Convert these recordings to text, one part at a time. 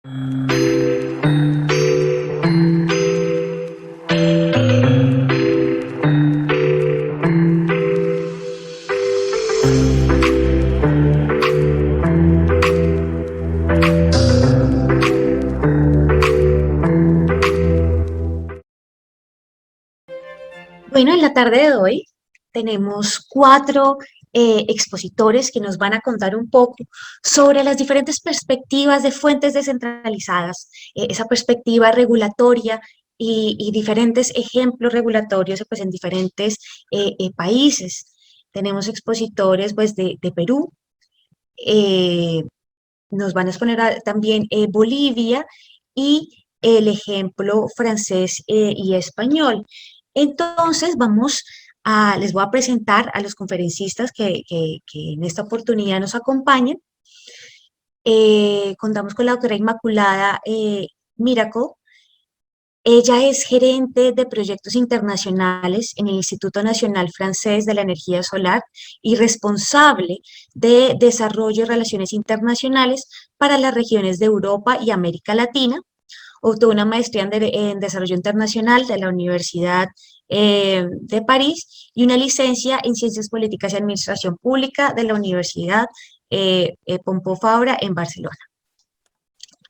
Bueno, en la tarde de hoy tenemos cuatro expositores que nos van a contar un poco sobre las diferentes perspectivas de fuentes descentralizadas, esa perspectiva regulatoria y diferentes ejemplos regulatorios pues, en diferentes países. Tenemos expositores pues, de Perú, eh, nos van a exponer también Bolivia y el ejemplo francés y español. Entonces, les voy a presentar a los conferencistas que en esta oportunidad nos acompañan. Contamos con la doctora Inmaculada Miracle. Ella es gerente de proyectos internacionales en el Instituto Nacional Francés de la Energía Solar y responsable de desarrollo y relaciones internacionales para las regiones de Europa y América Latina. Obtuvo una maestría en Desarrollo Internacional de la Universidad de París y una licencia en Ciencias Políticas y Administración Pública de la Universidad Pompeu Fabra en Barcelona.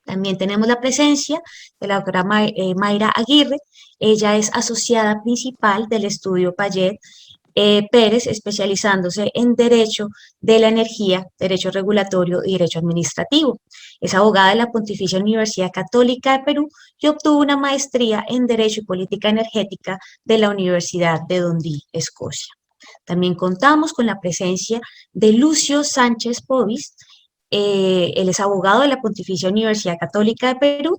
También tenemos la presencia de la doctora Mayra Aguirre. Ella es asociada principal del estudio Payet Pérez, especializándose en Derecho de la Energía, Derecho Regulatorio y Derecho Administrativo. Es abogada de la Pontificia Universidad Católica de Perú y obtuvo una maestría en Derecho y Política Energética de la Universidad de Dundee, Escocia. También contamos con la presencia de Lucio Sánchez Povis. Él es abogado de la Pontificia Universidad Católica de Perú,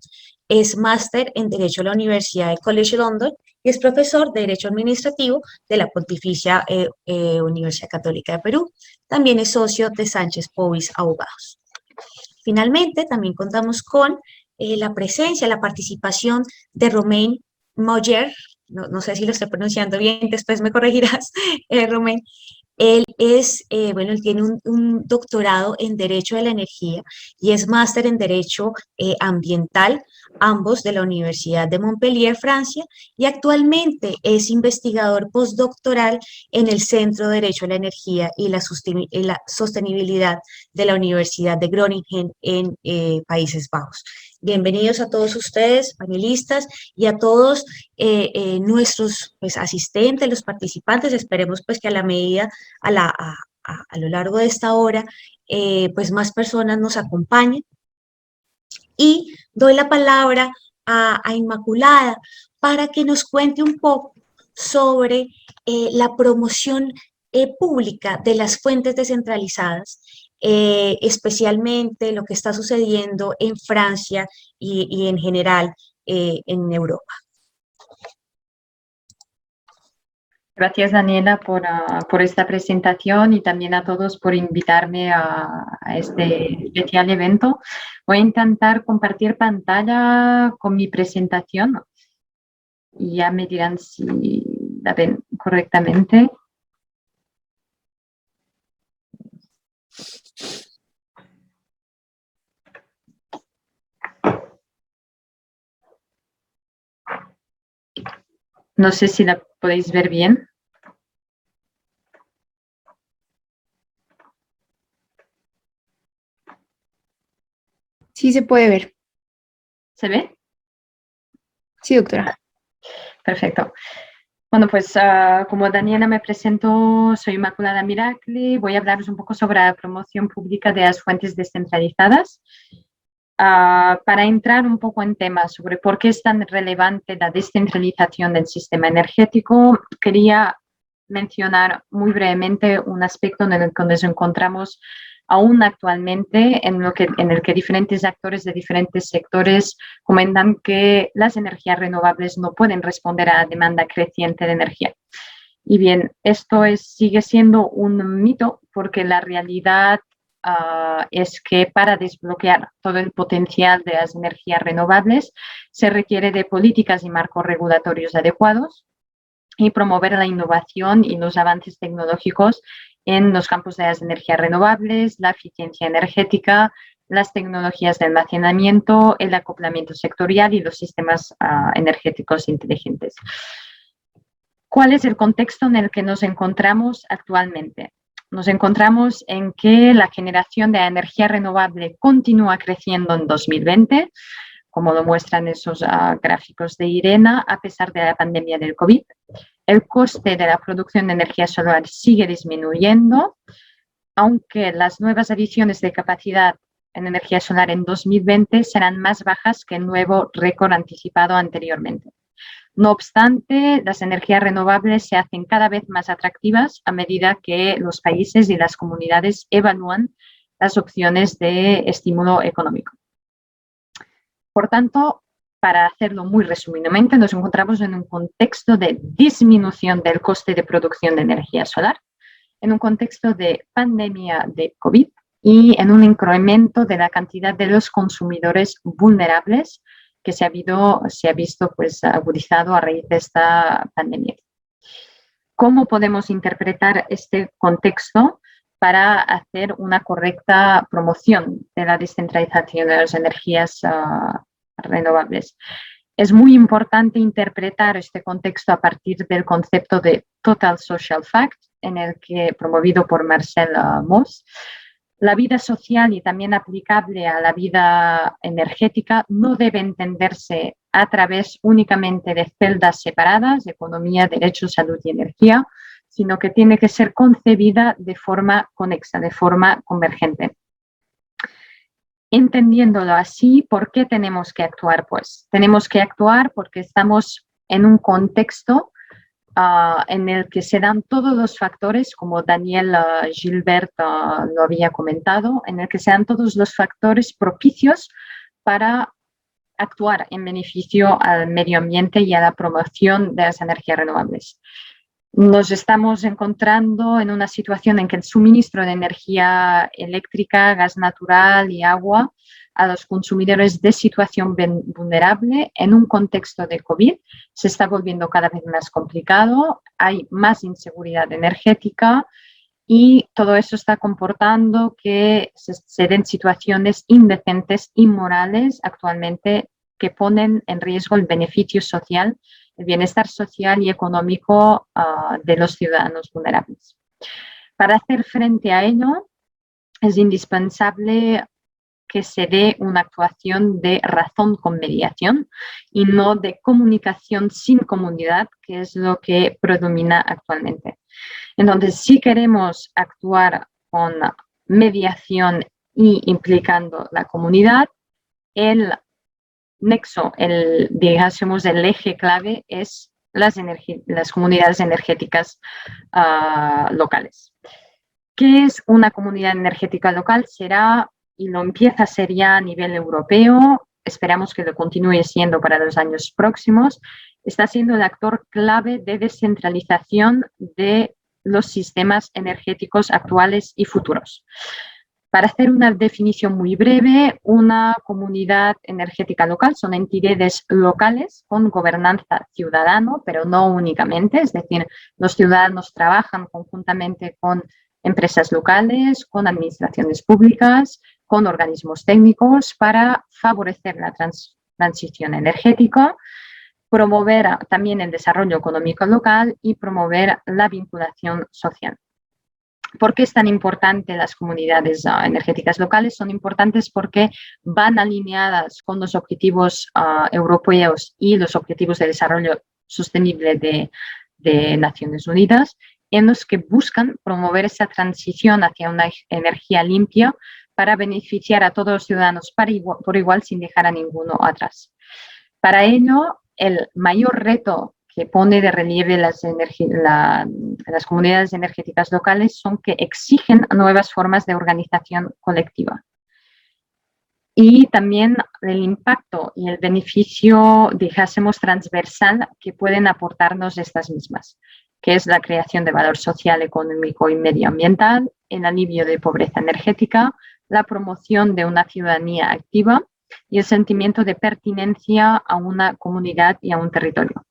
es máster en Derecho de la Universidad de College London y es profesor de Derecho Administrativo de la Pontificia Universidad Católica de Perú. También es socio de Sánchez Povis Abogados. Finalmente, también contamos con la presencia, la participación de Romain Moller, no sé si lo estoy pronunciando bien, después me corregirás, Romain. Él tiene un doctorado en Derecho de la Energía y es máster en Derecho Ambiental, ambos de la Universidad de Montpellier, Francia, y actualmente es investigador postdoctoral en el Centro de Derecho a la Energía y la Sostenibilidad de la Universidad de Groningen en Países Bajos. Bienvenidos a todos ustedes, panelistas, y a todos nuestros pues, asistentes, los participantes. Esperemos pues que a la medida a lo largo de esta hora, pues más personas nos acompañen. Y doy la palabra a Inmaculada para que nos cuente un poco sobre la promoción pública de las fuentes descentralizadas, especialmente lo que está sucediendo en Francia y en general en Europa. Gracias, Daniela, por esta presentación y también a todos por invitarme a este especial evento. Voy a intentar compartir pantalla con mi presentación y ya me dirán si la ven correctamente. No sé si la podéis ver bien. Sí, se puede ver. ¿Se ve? Sí, doctora. Perfecto. Bueno, pues como Daniela me presento, soy Inmaculada Miracle. Voy a hablaros un poco sobre la promoción pública de las fuentes descentralizadas. Para entrar un poco en temas sobre por qué es tan relevante la descentralización del sistema energético, quería mencionar muy brevemente un aspecto en el que nos encontramos aún actualmente, en el que diferentes actores de diferentes sectores comentan que las energías renovables no pueden responder a la demanda creciente de energía. Y bien, esto sigue siendo un mito porque la realidad es que para desbloquear todo el potencial de las energías renovables se requiere de políticas y marcos regulatorios adecuados y promover la innovación y los avances tecnológicos en los campos de las energías renovables, la eficiencia energética, las tecnologías de almacenamiento, el acoplamiento sectorial y los sistemas energéticos inteligentes. ¿Cuál es el contexto en el que nos encontramos actualmente? Nos encontramos en que la generación de energía renovable continúa creciendo en 2020, como lo muestran esos gráficos de IRENA, a pesar de la pandemia del COVID. El coste de la producción de energía solar sigue disminuyendo, aunque las nuevas adiciones de capacidad en energía solar en 2020 serán más bajas que el nuevo récord anticipado anteriormente. No obstante, las energías renovables se hacen cada vez más atractivas a medida que los países y las comunidades evalúan las opciones de estímulo económico. Por tanto, para hacerlo muy resumidamente, nos encontramos en un contexto de disminución del coste de producción de energía solar, en un contexto de pandemia de COVID y en un incremento de la cantidad de los consumidores vulnerables que se ha visto pues, agudizado a raíz de esta pandemia. ¿Cómo podemos interpretar este contexto para hacer una correcta promoción de la descentralización de las energías renovables? Es muy importante interpretar este contexto a partir del concepto de Total Social Fact, promovido por Marcel Mauss. La vida social y también aplicable a la vida energética no debe entenderse a través únicamente de celdas separadas, economía, derechos, salud y energía, sino que tiene que ser concebida de forma conexa, de forma convergente. Entendiéndolo así, ¿por qué tenemos que actuar? Pues tenemos que actuar porque estamos en un contexto en el que se dan todos los factores, como Daniel Gilbert lo había comentado, en el que se dan todos los factores propicios para actuar en beneficio al medio ambiente y a la promoción de las energías renovables. Nos estamos encontrando en una situación en que el suministro de energía eléctrica, gas natural y agua a los consumidores de situación vulnerable en un contexto de COVID se está volviendo cada vez más complicado, hay más inseguridad energética y todo eso está comportando que se den situaciones indecentes, inmorales actualmente que ponen en riesgo el beneficio social, el bienestar social y económico de los ciudadanos vulnerables. Para hacer frente a ello, es indispensable que se dé una actuación de razón con mediación y no de comunicación sin comunidad, que es lo que predomina actualmente. Entonces, si queremos actuar con mediación y implicando la comunidad, el nexo, digamos, el eje clave es las comunidades energéticas locales. ¿Qué es una comunidad energética local? Será, y lo empieza a ser ya a nivel europeo, esperamos que lo continúe siendo para los años próximos, está siendo el actor clave de descentralización de los sistemas energéticos actuales y futuros. Para hacer una definición muy breve, una comunidad energética local son entidades locales con gobernanza ciudadana, pero no únicamente, es decir, los ciudadanos trabajan conjuntamente con empresas locales, con administraciones públicas, con organismos técnicos para favorecer la transición energética, promover también el desarrollo económico local y promover la vinculación social. ¿Por qué es tan importante las comunidades energéticas locales? Son importantes porque van alineadas con los objetivos europeos y los objetivos de desarrollo sostenible de Naciones Unidas, en los que buscan promover esa transición hacia una energía limpia para beneficiar a todos los ciudadanos por igual sin dejar a ninguno atrás. Para ello, el mayor reto que pone de relieve las comunidades energéticas locales son que exigen nuevas formas de organización colectiva. Y también el impacto y el beneficio, dijésemos, transversal que pueden aportarnos estas mismas, que es la creación de valor social, económico y medioambiental, el alivio de pobreza energética, la promoción de una ciudadanía activa y el sentimiento de pertenencia a una comunidad y a un territorio.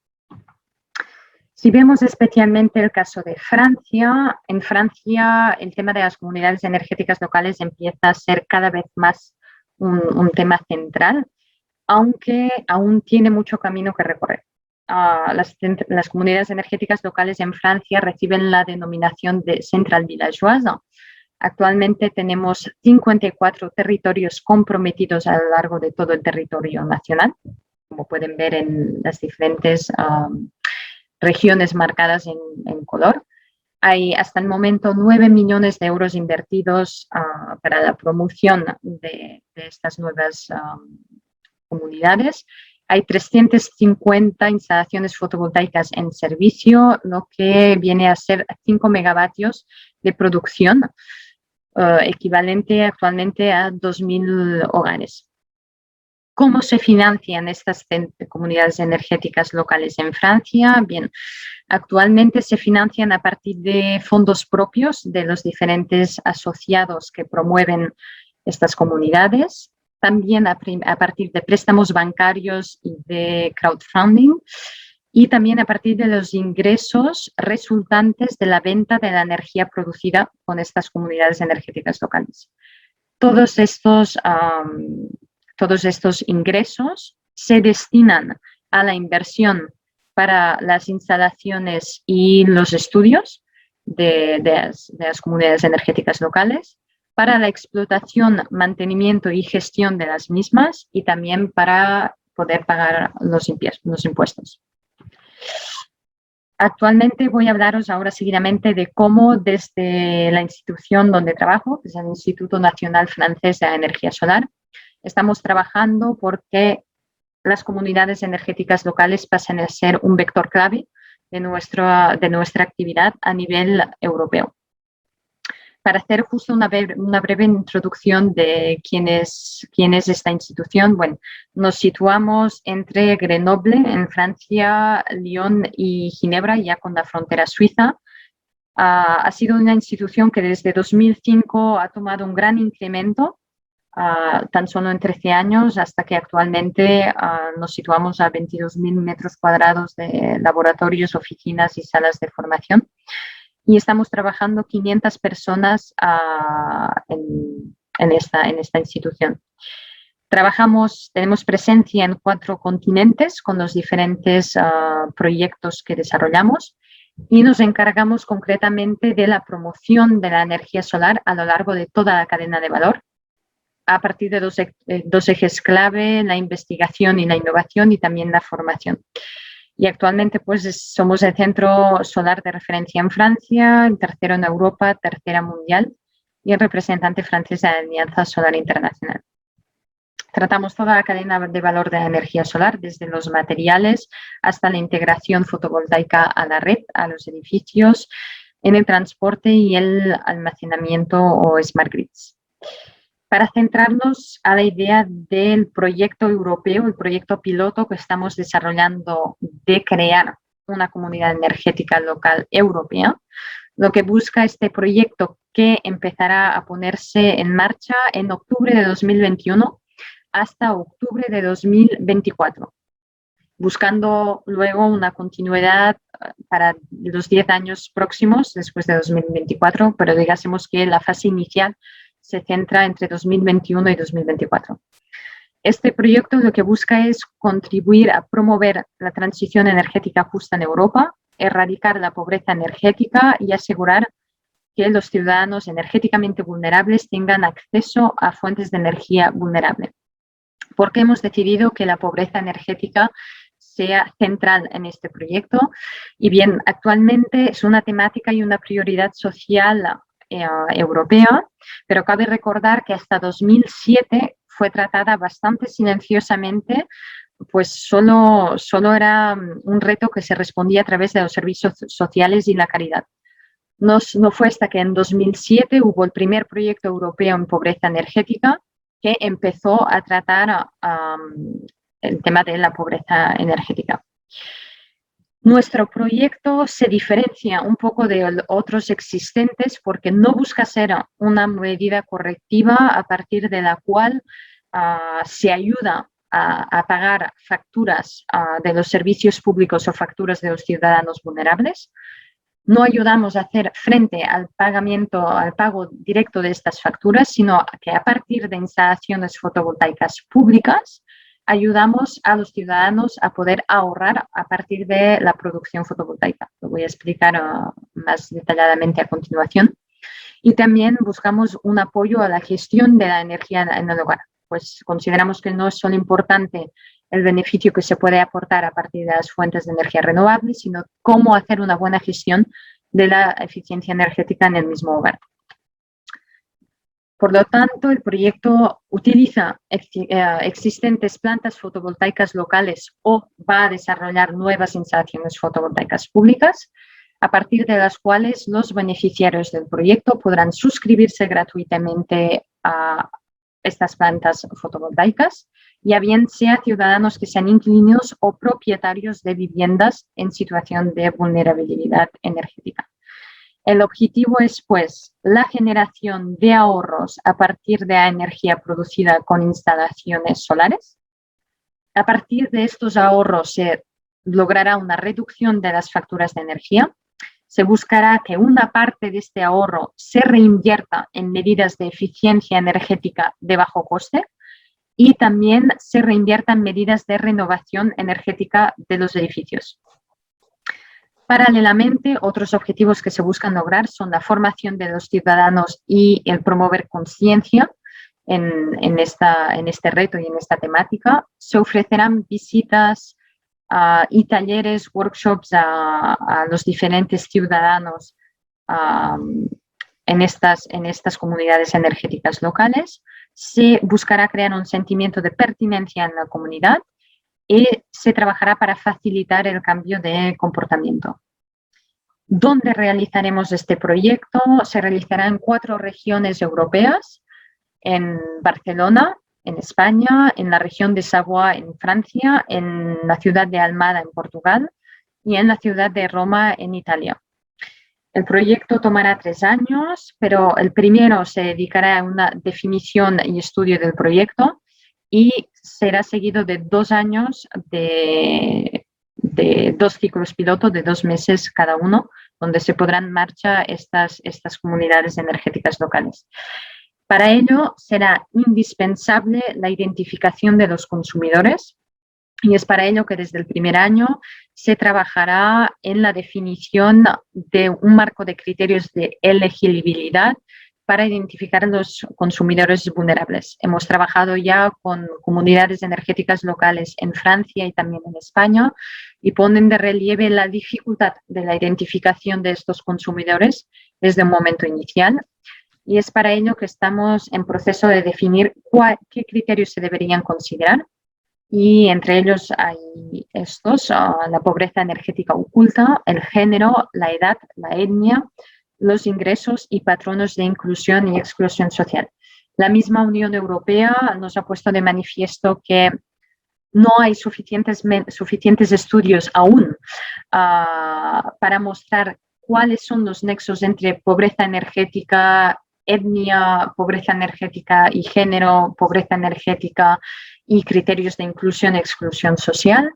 Si vemos especialmente el caso de Francia, en Francia el tema de las comunidades energéticas locales empieza a ser cada vez más un tema central, aunque aún tiene mucho camino que recorrer. Las comunidades energéticas locales en Francia reciben la denominación de Centrale Villageoise. Actualmente tenemos 54 territorios comprometidos a lo largo de todo el territorio nacional, como pueden ver en las diferentes regiones marcadas en color. Hay hasta el momento 9 millones de euros invertidos para la promoción de estas nuevas comunidades. Hay 350 instalaciones fotovoltaicas en servicio, lo que viene a ser 5 megavatios de producción, equivalente actualmente a 2.000 hogares. ¿Cómo se financian estas comunidades energéticas locales en Francia? Bien, actualmente se financian a partir de fondos propios de los diferentes asociados que promueven estas comunidades, también a partir de préstamos bancarios y de crowdfunding, y también a partir de los ingresos resultantes de la venta de la energía producida con estas comunidades energéticas locales. Todos estos ingresos se destinan a la inversión para las instalaciones y los estudios de las comunidades energéticas locales, para la explotación, mantenimiento y gestión de las mismas, y también para poder pagar los impuestos. Actualmente voy a hablaros ahora seguidamente de cómo desde la institución donde trabajo, que es el Instituto Nacional Francés de la Energía Solar, estamos trabajando porque las comunidades energéticas locales pasen a ser un vector clave de nuestra actividad a nivel europeo. Para hacer justo una breve introducción de quién es esta institución, bueno, nos situamos entre Grenoble, en Francia, Lyon y Ginebra, ya con la frontera suiza. Ha sido una institución que desde 2005 ha tomado un gran incremento, tan solo en 13 años, hasta que actualmente nos situamos a 22.000 metros cuadrados de laboratorios, oficinas y salas de formación. Y estamos trabajando 500 personas en esta institución. Tenemos presencia en 4 continentes con los diferentes proyectos que desarrollamos, y nos encargamos concretamente de la promoción de la energía solar a lo largo de toda la cadena de valor, a partir de dos ejes clave: la investigación y la innovación, y también la formación. Y actualmente pues somos el centro solar de referencia en Francia, el tercero en Europa, tercera mundial, y el representante francés de la Alianza Solar Internacional. Tratamos toda la cadena de valor de la energía solar, desde los materiales hasta la integración fotovoltaica a la red, a los edificios, en el transporte y el almacenamiento o smart grids. Para centrarnos a la idea del proyecto europeo, el proyecto piloto que estamos desarrollando de crear una comunidad energética local europea, lo que busca este proyecto, que empezará a ponerse en marcha en octubre de 2021 hasta octubre de 2024, buscando luego una continuidad para los 10 años próximos después de 2024, pero digásemos que la fase inicial se centra entre 2021 y 2024. Este proyecto lo que busca es contribuir a promover la transición energética justa en Europa, erradicar la pobreza energética y asegurar que los ciudadanos energéticamente vulnerables tengan acceso a fuentes de energía vulnerable. ¿Por qué hemos decidido que la pobreza energética sea central en este proyecto? Y bien, actualmente es una temática y una prioridad social europea, pero cabe recordar que hasta 2007 fue tratada bastante silenciosamente, pues solo era un reto que se respondía a través de los servicios sociales y la caridad. No fue hasta que en 2007 hubo el primer proyecto europeo en pobreza energética que empezó a tratar el tema de la pobreza energética. Nuestro proyecto se diferencia un poco de otros existentes porque no busca ser una medida correctiva a partir de la cual se ayuda a pagar facturas de los servicios públicos o facturas de los ciudadanos vulnerables. no ayudamos a hacer frente al pago directo de estas facturas, sino que a partir de instalaciones fotovoltaicas públicas ayudamos a los ciudadanos a poder ahorrar a partir de la producción fotovoltaica. Lo voy a explicar más detalladamente a continuación. Y también buscamos un apoyo a la gestión de la energía en el hogar, pues consideramos que no es solo importante el beneficio que se puede aportar a partir de las fuentes de energía renovables, sino cómo hacer una buena gestión de la eficiencia energética en el mismo hogar. Por lo tanto, el proyecto utiliza existentes plantas fotovoltaicas locales o va a desarrollar nuevas instalaciones fotovoltaicas públicas, a partir de las cuales los beneficiarios del proyecto podrán suscribirse gratuitamente a estas plantas fotovoltaicas, ya bien sea ciudadanos que sean inquilinos o propietarios de viviendas en situación de vulnerabilidad energética. El objetivo es, pues, la generación de ahorros a partir de la energía producida con instalaciones solares. A partir de estos ahorros se logrará una reducción de las facturas de energía. Se buscará que una parte de este ahorro se reinvierta en medidas de eficiencia energética de bajo coste y también se reinvierta en medidas de renovación energética de los edificios. Paralelamente, otros objetivos que se buscan lograr son la formación de los ciudadanos y el promover conciencia en este reto y en esta temática. Se ofrecerán visitas y talleres, workshops a los diferentes ciudadanos en estas comunidades energéticas locales. Se buscará crear un sentimiento de pertinencia en la comunidad y se trabajará para facilitar el cambio de comportamiento. ¿Dónde realizaremos este proyecto? Se realizará en 4 regiones europeas, en Barcelona, en España, en la región de Savoie, en Francia, en la ciudad de Almada, en Portugal, y en la ciudad de Roma, en Italia. El proyecto tomará 3 años, pero el primero se dedicará a una definición y estudio del proyecto y será seguido de 2 años de 2 ciclos piloto de 2 meses cada uno, donde se pondrán en marcha estas comunidades energéticas locales. Para ello será indispensable la identificación de los consumidores y es para ello que desde el primer año se trabajará en la definición de un marco de criterios de elegibilidad para identificar a los consumidores vulnerables. Hemos trabajado ya con comunidades energéticas locales en Francia y también en España y ponen de relieve la dificultad de la identificación de estos consumidores desde un momento inicial. Y es para ello que estamos en proceso de definir qué criterios se deberían considerar. Y entre ellos hay estos, la pobreza energética oculta, el género, la edad, la etnia, los ingresos y patronos de inclusión y exclusión social. La misma Unión Europea nos ha puesto de manifiesto que no hay suficientes estudios aún para mostrar cuáles son los nexos entre pobreza energética, etnia, pobreza energética y género, pobreza energética y criterios de inclusión y exclusión social,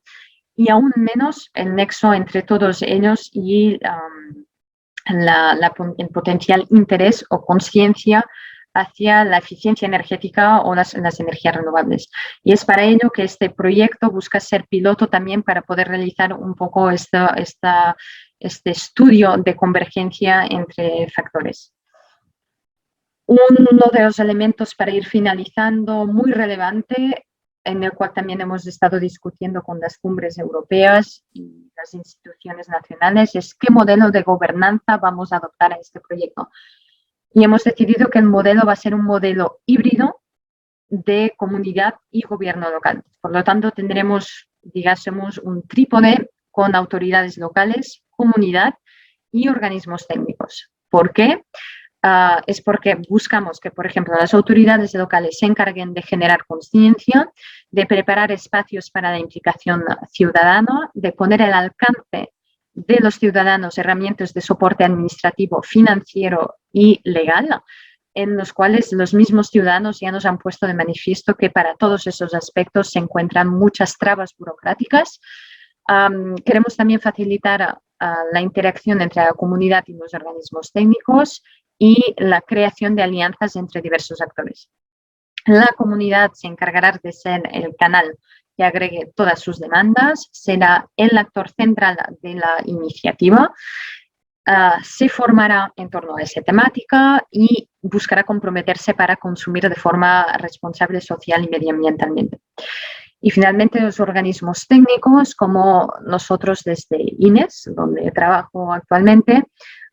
y aún menos el nexo entre todos ellos y el potencial interés o conciencia hacia la eficiencia energética o las energías renovables. Y es para ello que este proyecto busca ser piloto también para poder realizar un poco este estudio de convergencia entre factores. Uno de los elementos para ir finalizando muy relevante, en el cual también hemos estado discutiendo con las cumbres europeas y las instituciones nacionales, es qué modelo de gobernanza vamos a adoptar a este proyecto. Y hemos decidido que el modelo va a ser un modelo híbrido de comunidad y gobierno local. Por lo tanto, tendremos, digásemos, un trípode con autoridades locales, comunidad y organismos técnicos. ¿Por qué? Es porque buscamos que, por ejemplo, las autoridades locales se encarguen de generar conciencia, de preparar espacios para la implicación ciudadana, de poner al alcance de los ciudadanos herramientas de soporte administrativo, financiero y legal, en los cuales los mismos ciudadanos ya nos han puesto de manifiesto que para todos esos aspectos se encuentran muchas trabas burocráticas. Queremos también facilitar la interacción entre la comunidad y los organismos técnicos y la creación de alianzas entre diversos actores. La comunidad se encargará de ser el canal que agregue todas sus demandas, será el actor central de la iniciativa, se formará en torno a esa temática y buscará comprometerse para consumir de forma responsable social y medioambientalmente. Y finalmente los organismos técnicos, como nosotros desde INES, donde trabajo actualmente,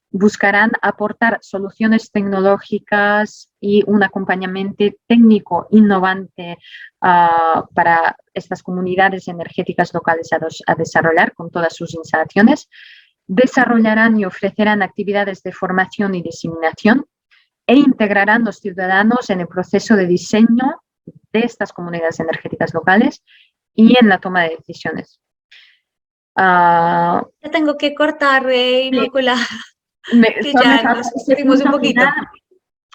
buscarán aportar soluciones tecnológicas y un acompañamiento técnico innovante para estas comunidades energéticas locales a desarrollar con todas sus instalaciones. Desarrollarán y ofrecerán actividades de formación y diseminación e integrarán los ciudadanos en el proceso de diseño de estas comunidades energéticas locales y en la toma de decisiones. Te tengo que cortar, Inmaculada, que Solo ya nos fuimos un poquito.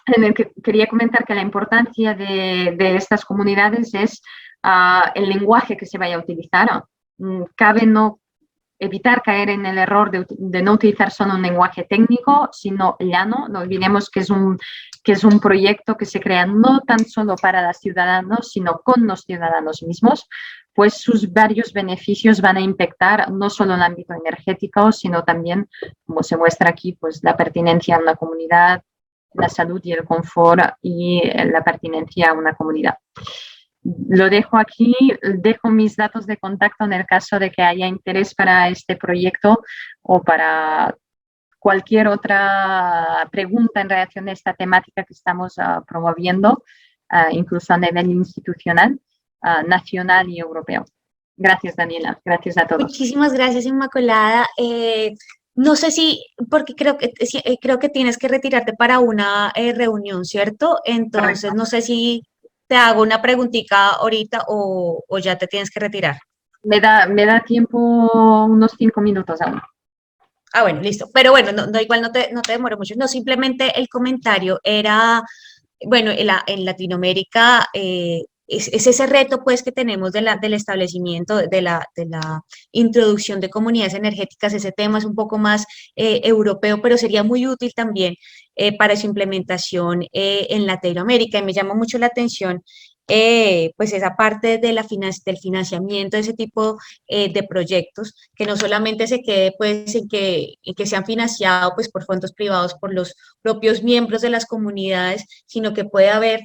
En el que quería comentar que la importancia de estas comunidades es el lenguaje que se vaya a utilizar. Cabe no evitar caer en el error de no utilizar solo un lenguaje técnico, sino llano. No olvidemos que es un proyecto que se crea no tan solo para los ciudadanos, sino con los ciudadanos mismos, pues sus varios beneficios van a impactar no solo en el ámbito energético, sino también, como se muestra aquí, pues la pertinencia a una comunidad, la salud y el confort y la pertinencia a una comunidad. Lo dejo aquí, dejo mis datos de contacto en el caso de que haya interés para este proyecto o para cualquier otra pregunta en relación a esta temática que estamos promoviendo, incluso a nivel institucional, nacional y europeo. Gracias, Daniela. Gracias a todos. Muchísimas gracias, Inmaculada. No sé si, porque creo que tienes que retirarte para una reunión, ¿cierto? Entonces, Correcto. no sé si te hago una preguntita ahorita o ya te tienes que retirar. Me da tiempo unos 5 minutos aún. Ah, bueno, listo. Pero bueno, igual no te demoro mucho. No, simplemente el comentario era, bueno, en Latinoamérica es ese reto pues que tenemos del establecimiento, de la introducción de comunidades energéticas. Ese tema es un poco más europeo, pero sería muy útil también para su implementación en Latinoamérica. Y me llama mucho la atención pues esa parte de del financiamiento de ese tipo de proyectos, que no solamente se quede pues en que sean financiados pues por fondos privados, por los propios miembros de las comunidades, sino que puede haber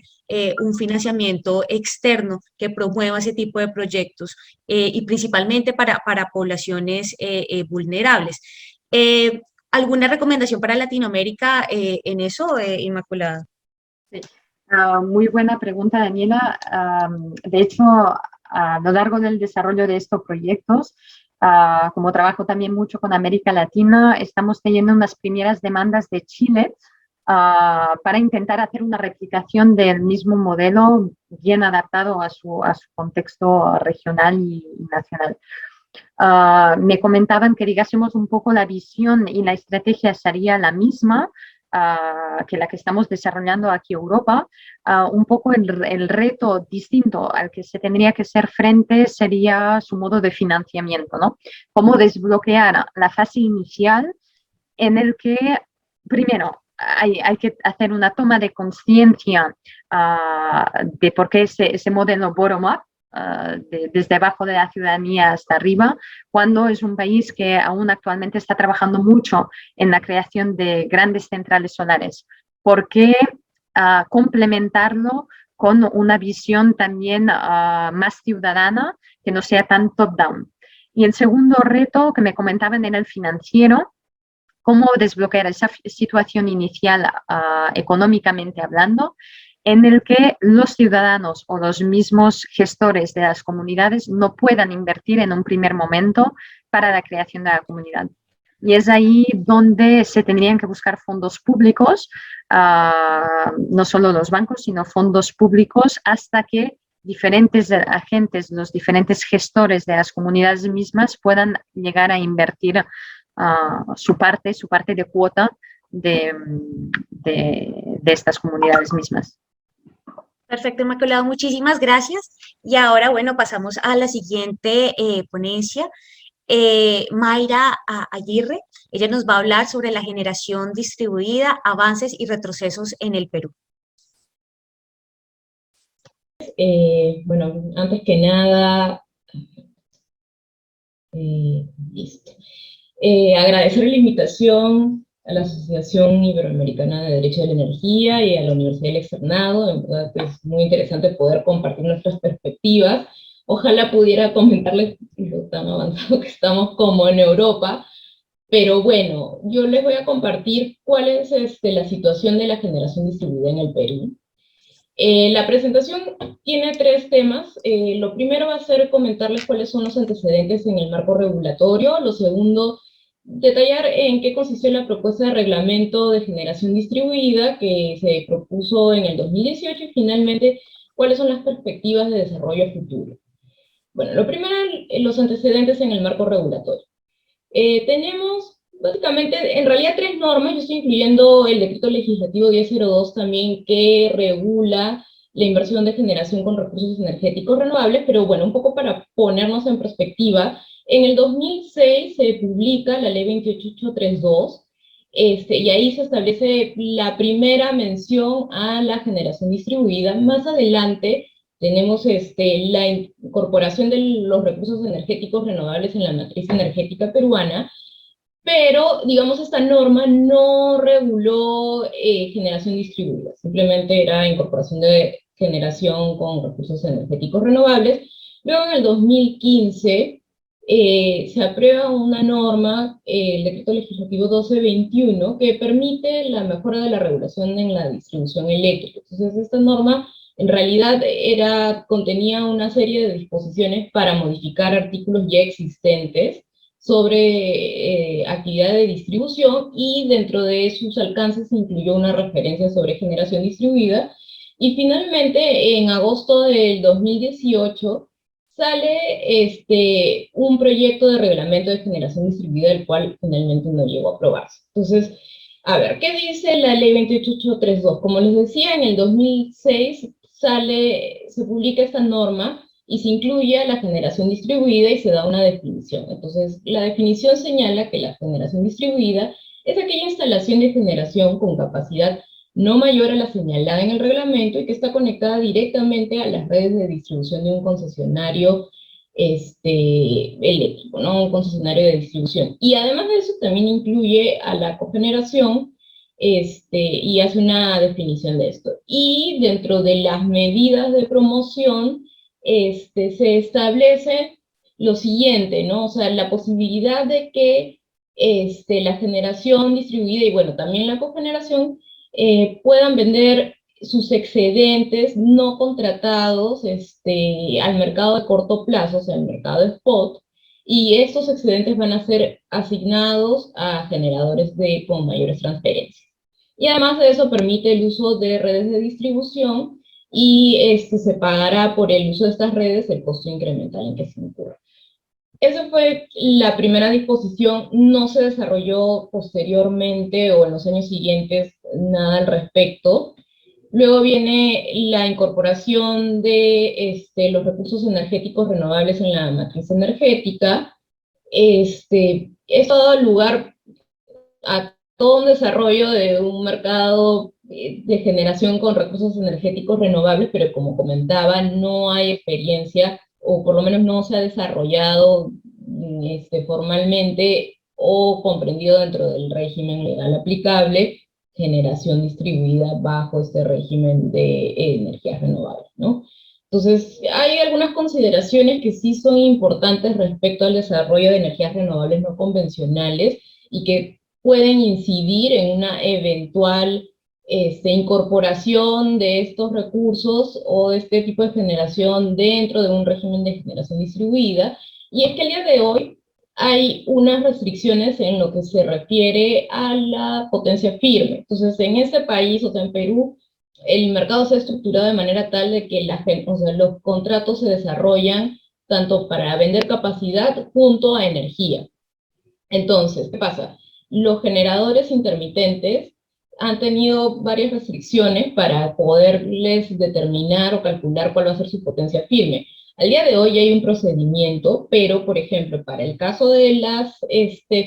un financiamiento externo que promueva ese tipo de proyectos y principalmente para poblaciones vulnerables. ¿Alguna recomendación para Latinoamérica en eso, Inmaculada? Sí. Muy buena pregunta, Daniela. De hecho, a lo largo del desarrollo de estos proyectos, como trabajo también mucho con América Latina, estamos teniendo unas primeras demandas de Chile para intentar hacer una replicación del mismo modelo bien adaptado a su contexto regional y nacional. Me comentaban que digásemos un poco la visión y la estrategia sería la misma que la que estamos desarrollando aquí en Europa. Un poco el reto distinto al que se tendría que hacer frente sería su modo de financiamiento, ¿no? Cómo desbloquear la fase inicial en el que, primero, hay que hacer una toma de conciencia de por qué ese modelo bottom-up, desde abajo de la ciudadanía hasta arriba, cuando es un país que aún actualmente está trabajando mucho en la creación de grandes centrales solares. ¿Por qué complementarlo con una visión también más ciudadana, que no sea tan top-down? Y el segundo reto que me comentaban en el financiero, cómo desbloquear esa situación inicial económicamente hablando, en el que los ciudadanos o los mismos gestores de las comunidades no puedan invertir en un primer momento para la creación de la comunidad. Y es ahí donde se tendrían que buscar fondos públicos, no solo los bancos, sino fondos públicos, hasta que diferentes agentes, los diferentes gestores de las comunidades mismas puedan llegar a invertir su parte de cuota de estas comunidades mismas. Perfecto, Inmaculado, muchísimas gracias. Y ahora, bueno, pasamos a la siguiente ponencia. Mayra Aguirre. Ella nos va a hablar sobre la generación distribuida, avances y retrocesos en el Perú. Bueno, antes que nada, listo. Agradecer la invitación a la Asociación Iberoamericana de Derecho de la Energía y a la Universidad del Externado. En verdad es muy interesante poder compartir nuestras perspectivas. Ojalá pudiera comentarles lo tan avanzado que estamos como en Europa, pero bueno, yo les voy a compartir cuál es la situación de la generación distribuida en el Perú. La presentación tiene tres temas. Lo primero va a ser comentarles cuáles son los antecedentes en el marco regulatorio. Lo segundo, detallar en qué consistió la propuesta de reglamento de generación distribuida que se propuso en el 2018 y finalmente cuáles son las perspectivas de desarrollo a futuro. Bueno, lo primero, los antecedentes en el marco regulatorio. Tenemos básicamente, en realidad, tres normas. Yo estoy incluyendo el decreto legislativo 1002 también, que regula la inversión de generación con recursos energéticos renovables, pero bueno, un poco para ponernos en perspectiva, en el 2006 se publica la ley 28832, y ahí se establece la primera mención a la generación distribuida. Más adelante tenemos la incorporación de los recursos energéticos renovables en la matriz energética peruana, pero, digamos, esta norma no reguló generación distribuida, simplemente era incorporación de generación con recursos energéticos renovables. Luego, en el 2015, se aprueba una norma, el decreto legislativo 1221, que permite la mejora de la regulación en la distribución eléctrica. Entonces, esta norma en realidad contenía una serie de disposiciones para modificar artículos ya existentes sobre actividad de distribución, y dentro de sus alcances se incluyó una referencia sobre generación distribuida. Y finalmente, en agosto del 2018, sale un proyecto de reglamento de generación distribuida, el cual finalmente no llegó a aprobarse. Entonces, a ver, ¿qué dice la ley 28832? Como les decía, en el 2006 se publica esta norma y se incluye a la generación distribuida y se da una definición. Entonces, la definición señala que la generación distribuida es aquella instalación de generación con capacidad no mayor a la señalada en el reglamento y que está conectada directamente a las redes de distribución de un concesionario eléctrico, ¿no? Un concesionario de distribución. Y además de eso, también incluye a la cogeneración, y hace una definición de esto. Y dentro de las medidas de promoción, se establece lo siguiente, ¿no? O sea, la posibilidad de que la generación distribuida y, bueno, también la cogeneración puedan vender sus excedentes no contratados al mercado de corto plazo, o sea, al mercado de spot, y estos excedentes van a ser asignados a generadores con mayores transferencias. Y además de eso permite el uso de redes de distribución y se pagará por el uso de estas redes el costo incremental en que se incurra. Esa fue la primera disposición. No se desarrolló posteriormente o en los años siguientes nada al respecto. Luego viene la incorporación de los recursos energéticos renovables en la matriz energética. Esto ha dado lugar a todo un desarrollo de un mercado de generación con recursos energéticos renovables, pero como comentaba, no hay experiencia, o por lo menos no se ha desarrollado formalmente o comprendido dentro del régimen legal aplicable, generación distribuida bajo este régimen de energías renovables, ¿no? Entonces, hay algunas consideraciones que sí son importantes respecto al desarrollo de energías renovables no convencionales y que pueden incidir en una eventual incorporación de estos recursos o de este tipo de generación dentro de un régimen de generación distribuida. Y es que el día de hoy hay unas restricciones en lo que se refiere a la potencia firme. Entonces, en este país, o sea, en Perú, el mercado se ha estructurado de manera tal de que los contratos se desarrollan tanto para vender capacidad junto a energía. Entonces, ¿qué pasa? Los generadores intermitentes han tenido varias restricciones para poderles determinar o calcular cuál va a ser su potencia firme. Al día de hoy hay un procedimiento, pero, por ejemplo, para el caso de las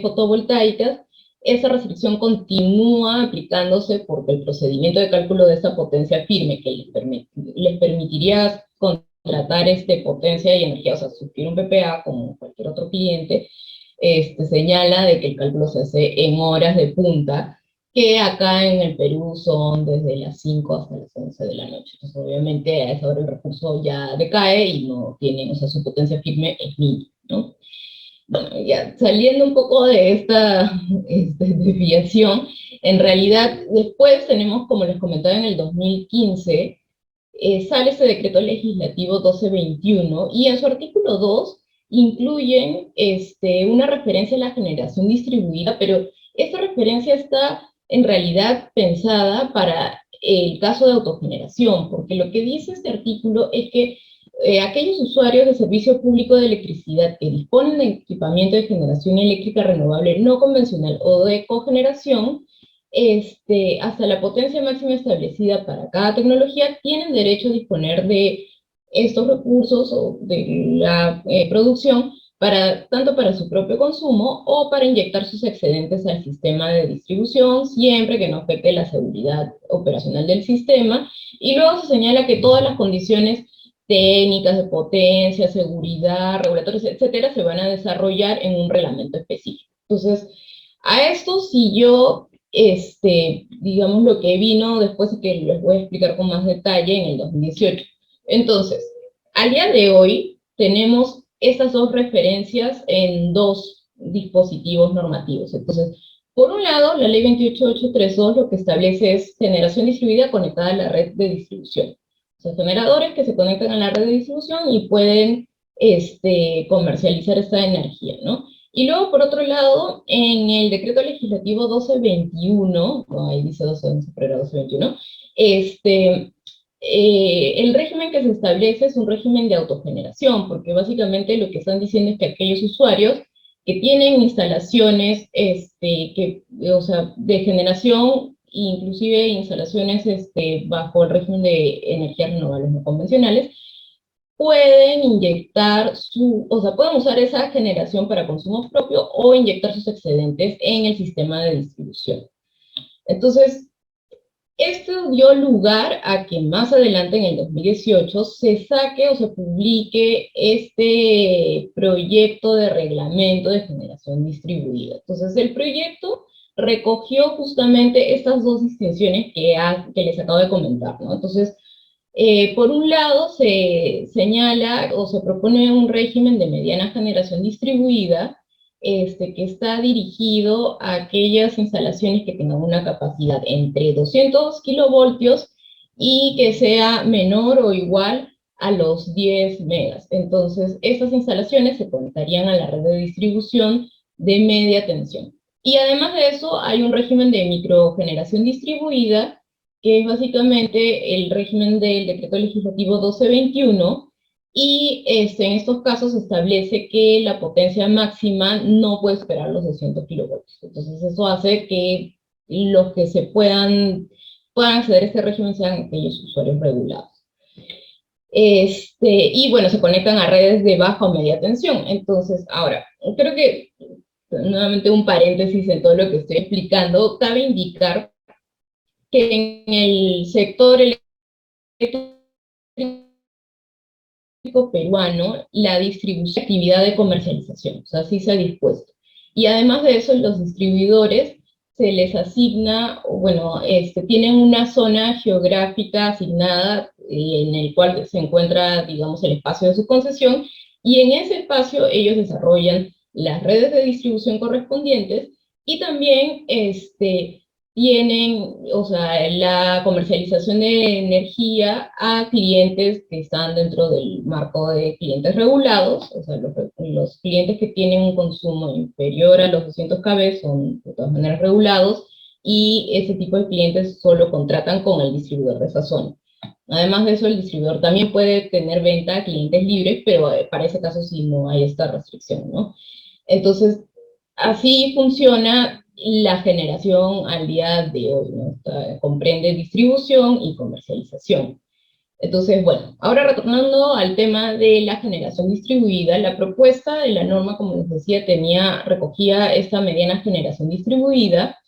fotovoltaicas, esa restricción continúa aplicándose porque el procedimiento de cálculo de esta potencia firme que les permitiría contratar potencia y energía, o sea, suscribir un PPA como cualquier otro cliente, señala de que el cálculo se hace en horas de punta, que acá en el Perú son desde las 5 hasta las 11 de la noche. Entonces, obviamente, a esa hora el recurso ya decae y no tiene, o sea, su potencia firme es mínima, ¿no? Bueno, ya saliendo un poco de esta desviación, en realidad después tenemos, como les comentaba, en el 2015, sale ese decreto legislativo 1221 y en su artículo 2 incluyen una referencia a la generación distribuida, pero esta referencia está en realidad pensada para el caso de autogeneración, porque lo que dice este artículo es que aquellos usuarios de servicio público de electricidad que disponen de equipamiento de generación eléctrica renovable no convencional o de cogeneración, hasta la potencia máxima establecida para cada tecnología, tienen derecho a disponer de estos recursos o de la producción tanto para su propio consumo o para inyectar sus excedentes al sistema de distribución, siempre que no afecte la seguridad operacional del sistema. Y luego se señala que todas las condiciones técnicas de potencia, seguridad, regulatorios, etcétera, se van a desarrollar en un reglamento específico. Entonces, a esto siguió, digamos, lo que vino después y que les voy a explicar con más detalle en el 2018. Entonces, al día de hoy tenemos estas dos referencias en dos dispositivos normativos. Entonces, por un lado, la ley 28832 lo que establece es generación distribuida conectada a la red de distribución. O sea, generadores que se conectan a la red de distribución y pueden comercializar esta energía, ¿no? Y luego, por otro lado, en el decreto legislativo 1221, no, ahí dice 1211, pero era 1221, el régimen que se establece es un régimen de autogeneración, porque básicamente lo que están diciendo es que aquellos usuarios que tienen instalaciones o sea, de generación, inclusive instalaciones bajo el régimen de energías renovables no convencionales, pueden inyectar o sea, pueden usar esa generación para consumo propio o inyectar sus excedentes en el sistema de distribución. Entonces, esto dio lugar a que más adelante, en el 2018, se saque o se publique este proyecto de reglamento de generación distribuida. Entonces, el proyecto recogió justamente estas dos distinciones que les acabo de comentar, ¿no? Entonces, por un lado, se señala o se propone un régimen de mediana generación distribuida, que está dirigido a aquellas instalaciones que tengan una capacidad entre 200 kilovoltios y que sea menor o igual a los 10 megas. Entonces, estas instalaciones se conectarían a la red de distribución de media tensión. Y además de eso, hay un régimen de microgeneración distribuida, que es básicamente el régimen del decreto legislativo 1221, y en estos casos se establece que la potencia máxima no puede superar los 200 kilovoltios. Entonces eso hace que los que puedan acceder a este régimen sean aquellos usuarios regulados. Y bueno, se conectan a redes de baja o media tensión. Entonces, ahora, creo que, nuevamente un paréntesis en todo lo que estoy explicando, cabe indicar que en el sector eléctrico peruano, la distribución actividad de comercialización, o sea, así se ha dispuesto. Y además de eso, los distribuidores se les asigna, bueno, tienen una zona geográfica asignada en el cual se encuentra, digamos, el espacio de su concesión, y en ese espacio ellos desarrollan las redes de distribución correspondientes y también tienen, o sea, la comercialización de energía a clientes que están dentro del marco de clientes regulados, o sea, los clientes que tienen un consumo inferior a los 200 kb son de todas maneras regulados, y ese tipo de clientes solo contratan con el distribuidor de esa zona. Además de eso, el distribuidor también puede tener venta a clientes libres, pero para ese caso sí no hay esta restricción, ¿no? Entonces, así funciona la generación al día de hoy, ¿no? Comprende distribución y comercialización. Entonces, bueno, ahora retornando al tema de la generación distribuida, la propuesta de la norma, como les decía, recogía esta mediana generación distribuida.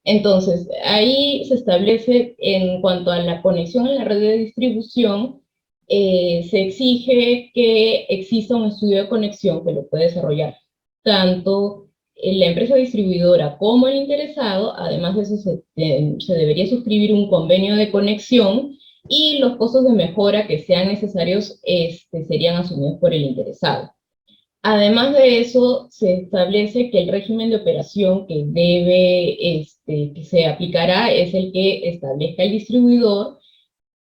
Entonces, ahí se establece, en cuanto a la conexión en la red de distribución, se exige que exista un estudio de conexión que lo puede desarrollar tanto la empresa distribuidora como el interesado. Además de eso, se debería suscribir un convenio de conexión, y los costos de mejora que sean necesarios serían asumidos por el interesado. Además de eso, se establece que el régimen de operación que se aplicará es el que establezca el distribuidor.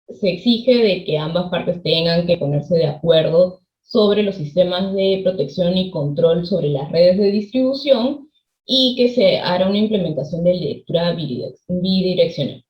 Se exige de que ambas partes tengan que ponerse de acuerdo sobre los sistemas de protección y control sobre las redes de distribución, y que se hará una implementación de lectura bidireccional.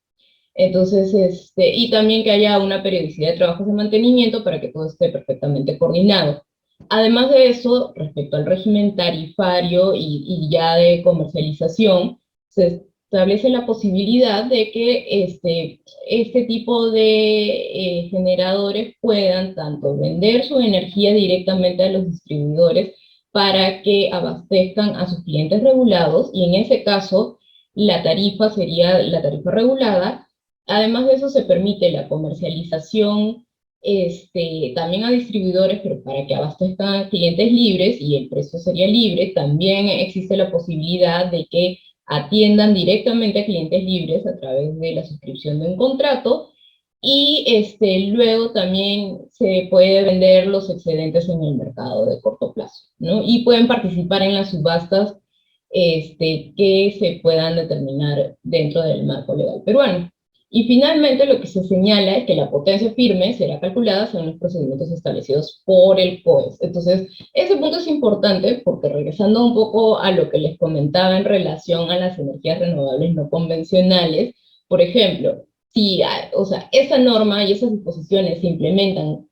Entonces, y también que haya una periodicidad de trabajos de mantenimiento para que todo esté perfectamente coordinado. Además de eso, respecto al régimen tarifario y ya de comercialización, se establece la posibilidad de que este tipo de generadores puedan tanto vender su energía directamente a los distribuidores para que abastezcan a sus clientes regulados, y en ese caso la tarifa sería la tarifa regulada. Además de eso, se permite la comercialización también a distribuidores, pero para que abastezcan a clientes libres, y el precio sería libre. También existe la posibilidad de que atiendan directamente a clientes libres a través de la suscripción de un contrato, y luego también se puede vender los excedentes en el mercado de corto plazo, ¿no? Y pueden participar en las subastas que se puedan determinar dentro del marco legal peruano. Y finalmente, lo que se señala es que la potencia firme será calculada según los procedimientos establecidos por el COES. Entonces, ese punto es importante porque, regresando un poco a lo que les comentaba en relación a las energías renovables no convencionales, por ejemplo, si, o sea, esa norma y esas disposiciones se implementan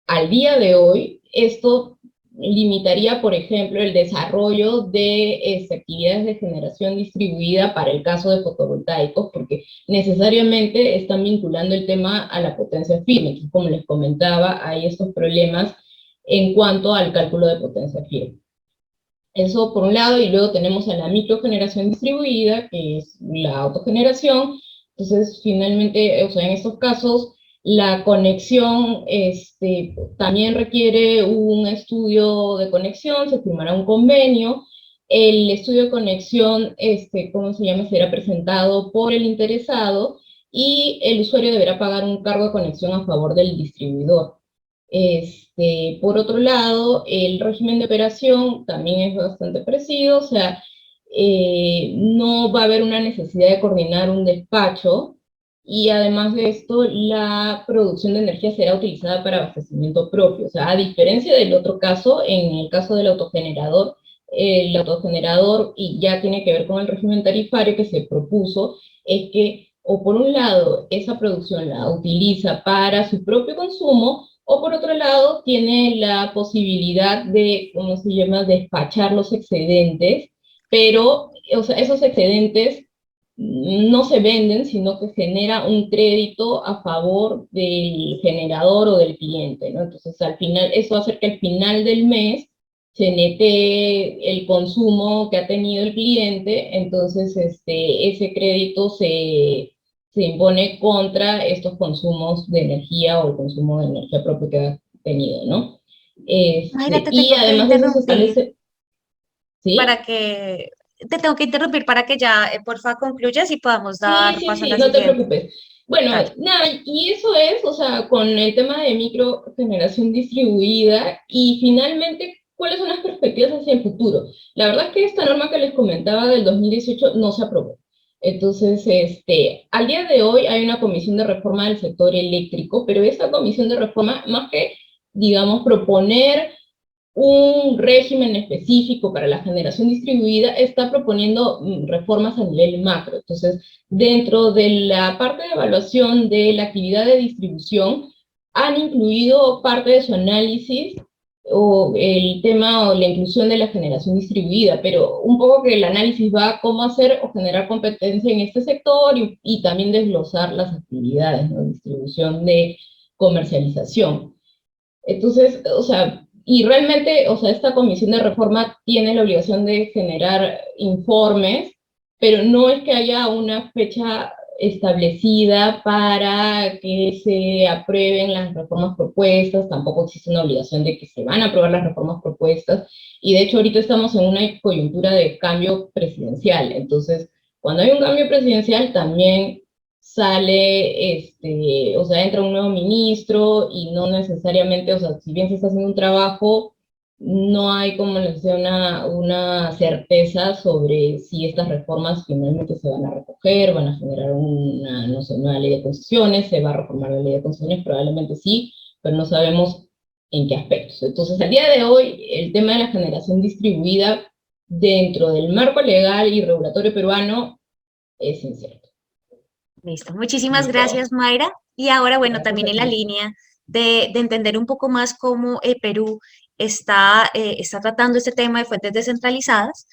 al día de hoy, esto limitaría, por ejemplo, el desarrollo de actividades de generación distribuida para el caso de fotovoltaicos, porque necesariamente están vinculando el tema a la potencia firme. Entonces, como les comentaba, hay estos problemas en cuanto al cálculo de potencia firme. Eso por un lado, y luego tenemos a la microgeneración distribuida, que es la autogeneración. Entonces, finalmente, o sea, en estos casos, la conexión también requiere un estudio de conexión, se firmará un convenio. El estudio de conexión, ¿cómo se llama?, será presentado por el interesado, y el usuario deberá pagar un cargo de conexión a favor del distribuidor. Por otro lado, el régimen de operación también es bastante parecido. O sea, no va a haber una necesidad de coordinar un despacho, y además de esto, la producción de energía será utilizada para abastecimiento propio. O sea, a diferencia del otro caso, en el caso del autogenerador, el autogenerador, y ya tiene que ver con el régimen tarifario que se propuso, es que, o por un lado, esa producción la utiliza para su propio consumo, o por otro lado, tiene la posibilidad de, ¿cómo se llama?, despachar los excedentes, pero, o sea, esos excedentes no se venden, sino que genera un crédito a favor del generador o del cliente, ¿no? Entonces, al final, eso hace que al final del mes se nete el consumo que ha tenido el cliente. Entonces, ese crédito se impone contra estos consumos de energía, o el consumo de energía propio que ha tenido, ¿no? Mayra, te Y tengo que además de eso se interrumpir establece, ¿sí? para que, te tengo que interrumpir para que ya, porfa, concluyas y podamos Sí, dar sí, paso a sí, la no te siguiente. preocupes. Bueno, Dale. nada, y eso es, o sea, con el tema de microgeneración distribuida. Y finalmente, ¿cuáles son las perspectivas hacia el futuro? La verdad es que esta norma que les comentaba del 2018 no se aprobó. Entonces, al día de hoy hay una comisión de reforma del sector eléctrico, pero esta comisión de reforma, más que, digamos, proponer un régimen específico para la generación distribuida, está proponiendo reformas a nivel macro. Entonces, dentro de la parte de evaluación de la actividad de distribución, han incluido parte de su análisis, o el tema o la inclusión de la generación distribuida, pero un poco que el análisis va a cómo hacer o generar competencia en este sector, y también desglosar las actividades, ¿no?, distribución de comercialización. Entonces, o sea, y realmente, o sea, esta comisión de reforma tiene la obligación de generar informes, pero no es que haya una fecha establecida para que se aprueben las reformas propuestas, tampoco existe una obligación de que se van a aprobar las reformas propuestas, y de hecho ahorita estamos en una coyuntura de cambio presidencial, entonces cuando hay un cambio presidencial también sale, o sea, entra un nuevo ministro y no necesariamente, o sea, si bien se está haciendo un trabajo, no hay como les decía una certeza sobre si estas reformas finalmente se van a recoger, van a generar una, no sé, una ley de concesiones, se va a reformar la ley de concesiones, probablemente sí, pero no sabemos en qué aspectos. Entonces, al día de hoy, el tema de la generación distribuida dentro del marco legal y regulatorio peruano es incierto. Listo. Muchísimas Listo. gracias, Mayra. Y ahora, bueno, Gracias también a en la ti. línea de entender un poco más cómo el Perú está tratando este tema de fuentes descentralizadas.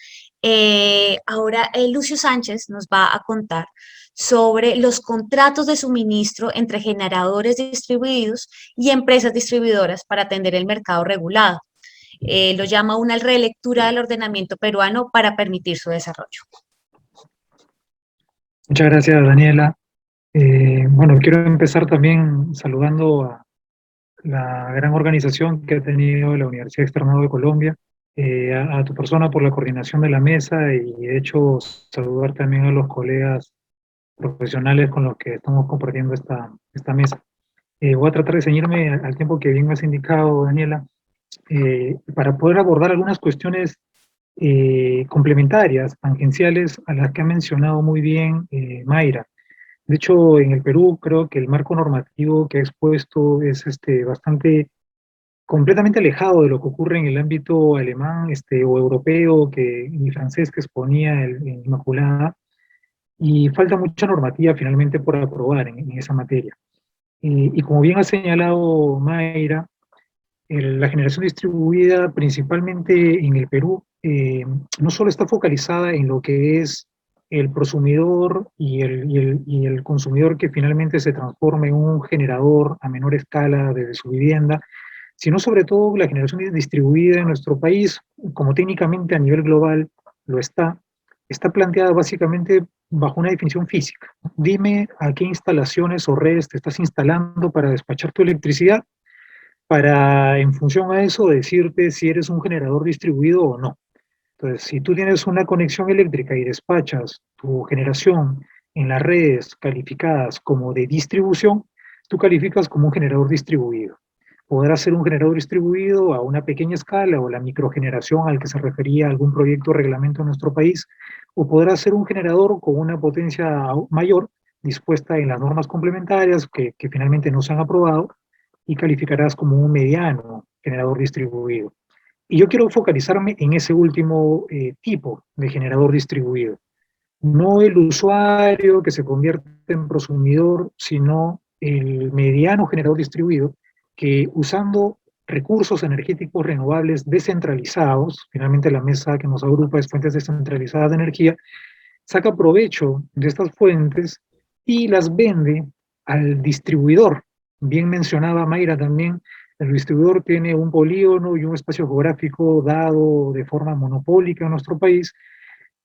Ahora, Lucio Sánchez nos va a contar sobre los contratos de suministro entre generadores distribuidos y empresas distribuidoras para atender el mercado regulado. Lo llama una relectura del ordenamiento peruano para permitir su desarrollo. Muchas gracias, Daniela. Bueno, quiero empezar también saludando a la gran organización que ha tenido la Universidad Externado de Colombia, a tu persona por la coordinación de la mesa y de hecho saludar también a los colegas profesionales con los que estamos compartiendo esta mesa. Voy a tratar de ceñirme al tiempo que bien me has indicado, Daniela, para poder abordar algunas cuestiones complementarias, tangenciales, a las que ha mencionado muy bien Mayra. De hecho, en el Perú creo que el marco normativo que ha expuesto es bastante completamente alejado de lo que ocurre en el ámbito alemán o europeo y francés que exponía el Inmaculada, y falta mucha normativa finalmente por aprobar en esa materia. Y como bien ha señalado Mayra, la generación distribuida principalmente en el Perú no solo está focalizada en lo que es el prosumidor y el consumidor que finalmente se transforma en un generador a menor escala desde su vivienda, sino sobre todo la generación distribuida en nuestro país, como técnicamente a nivel global lo está planteada básicamente bajo una definición física. Dime a qué instalaciones o redes te estás instalando para despachar tu electricidad, para en función a eso decirte si eres un generador distribuido o no. Entonces, si tú tienes una conexión eléctrica y despachas tu generación en las redes calificadas como de distribución, tú calificas como un generador distribuido. Podrá ser un generador distribuido a una pequeña escala o la microgeneración al que se refería algún proyecto o reglamento en nuestro país, o podrá ser un generador con una potencia mayor dispuesta en las normas complementarias que finalmente no se han aprobado y calificarás como un mediano generador distribuido. Y yo quiero focalizarme en ese último tipo de generador distribuido. No el usuario que se convierte en prosumidor, sino el mediano generador distribuido que usando recursos energéticos renovables descentralizados, finalmente la mesa que nos agrupa es fuentes descentralizadas de energía, saca provecho de estas fuentes y las vende al distribuidor. Bien mencionaba Mayra también, el distribuidor tiene un polígono y un espacio geográfico dado de forma monopólica en nuestro país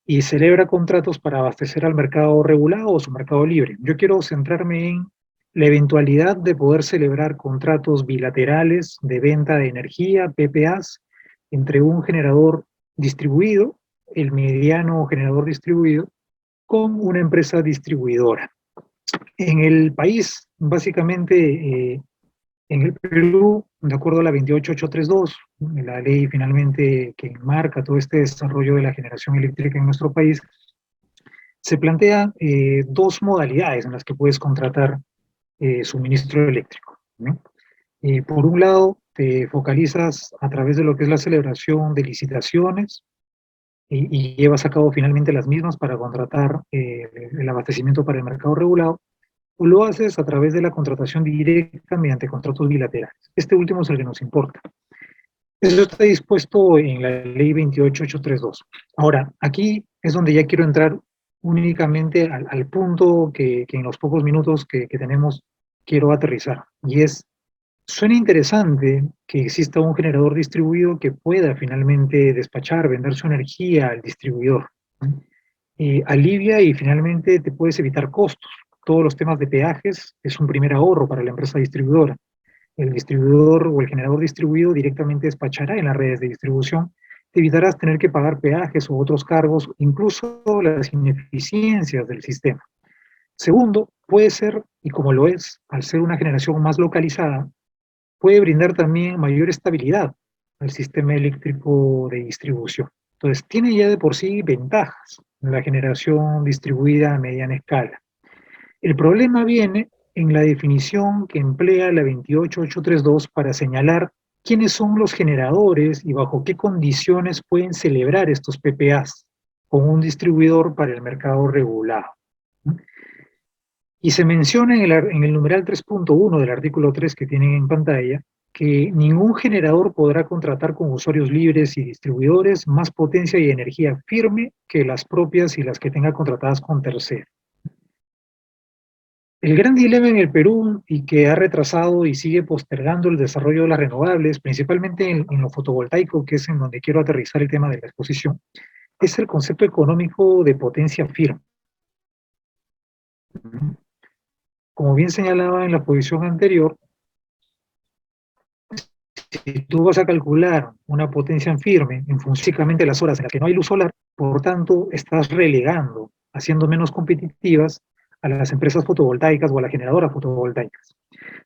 y celebra contratos para abastecer al mercado regulado o su mercado libre. Yo quiero centrarme en la eventualidad de poder celebrar contratos bilaterales de venta de energía, PPAs, entre un generador distribuido, el mediano generador distribuido, con una empresa distribuidora. En el país, básicamente, en el Perú, de acuerdo a la 28832, la ley finalmente que marca todo este desarrollo de la generación eléctrica en nuestro país, se plantea dos modalidades en las que puedes contratar suministro eléctrico, ¿no? Por un lado, te focalizas a través de lo que es la celebración de licitaciones y llevas a cabo finalmente las mismas para contratar el abastecimiento para el mercado regulado, o lo haces a través de la contratación directa mediante contratos bilaterales. Este último es el que nos importa. Eso está dispuesto en la ley 28832. Ahora, aquí es donde ya quiero entrar únicamente al punto que en los pocos minutos que tenemos quiero aterrizar, y es suena interesante que exista un generador distribuido que pueda finalmente despachar, vender su energía al distribuidor. Alivia y finalmente te puedes evitar costos. Todos los temas de peajes es un primer ahorro para la empresa distribuidora. El distribuidor o el generador distribuido directamente despachará en las redes de distribución. Te evitarás tener que pagar peajes o otros cargos, incluso las ineficiencias del sistema. Segundo, puede ser, y como lo es, al ser una generación más localizada, puede brindar también mayor estabilidad al sistema eléctrico de distribución. Entonces, tiene ya de por sí ventajas en la generación distribuida a mediana escala. El problema viene en la definición que emplea la 28832 para señalar quiénes son los generadores y bajo qué condiciones pueden celebrar estos PPAs con un distribuidor para el mercado regulado. Y se menciona en el numeral 3.1 del artículo 3 que tienen en pantalla que ningún generador podrá contratar con usuarios libres y distribuidores más potencia y energía firme que las propias y las que tenga contratadas con terceros. El gran dilema en el Perú y que ha retrasado y sigue postergando el desarrollo de las renovables, principalmente en lo fotovoltaico, que es en donde quiero aterrizar el tema de la exposición, es el concepto económico de potencia firme. Como bien señalaba en la posición anterior, si tú vas a calcular una potencia en firme en función de las horas en las que no hay luz solar, por tanto, estás relegando, haciendo menos competitivas a las empresas fotovoltaicas o a las generadoras fotovoltaicas.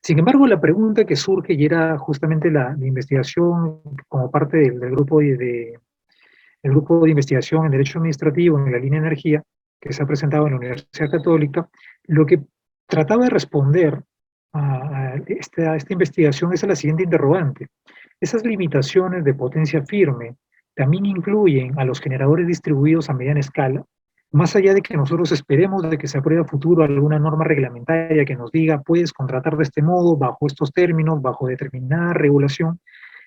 Sin embargo, la pregunta que surge, y era justamente la investigación como parte del grupo el grupo de investigación en Derecho Administrativo en la línea de energía, que se ha presentado en la Universidad Católica, lo que trataba de responder a esta investigación es a la siguiente interrogante. Esas limitaciones de potencia firme también incluyen a los generadores distribuidos a mediana escala, más allá de que nosotros esperemos de que se apruebe a futuro alguna norma reglamentaria que nos diga puedes contratar de este modo, bajo estos términos, bajo determinada regulación.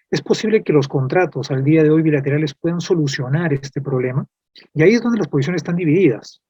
Es posible que los contratos al día de hoy bilaterales puedan solucionar este problema, y ahí es donde las posiciones están divididas,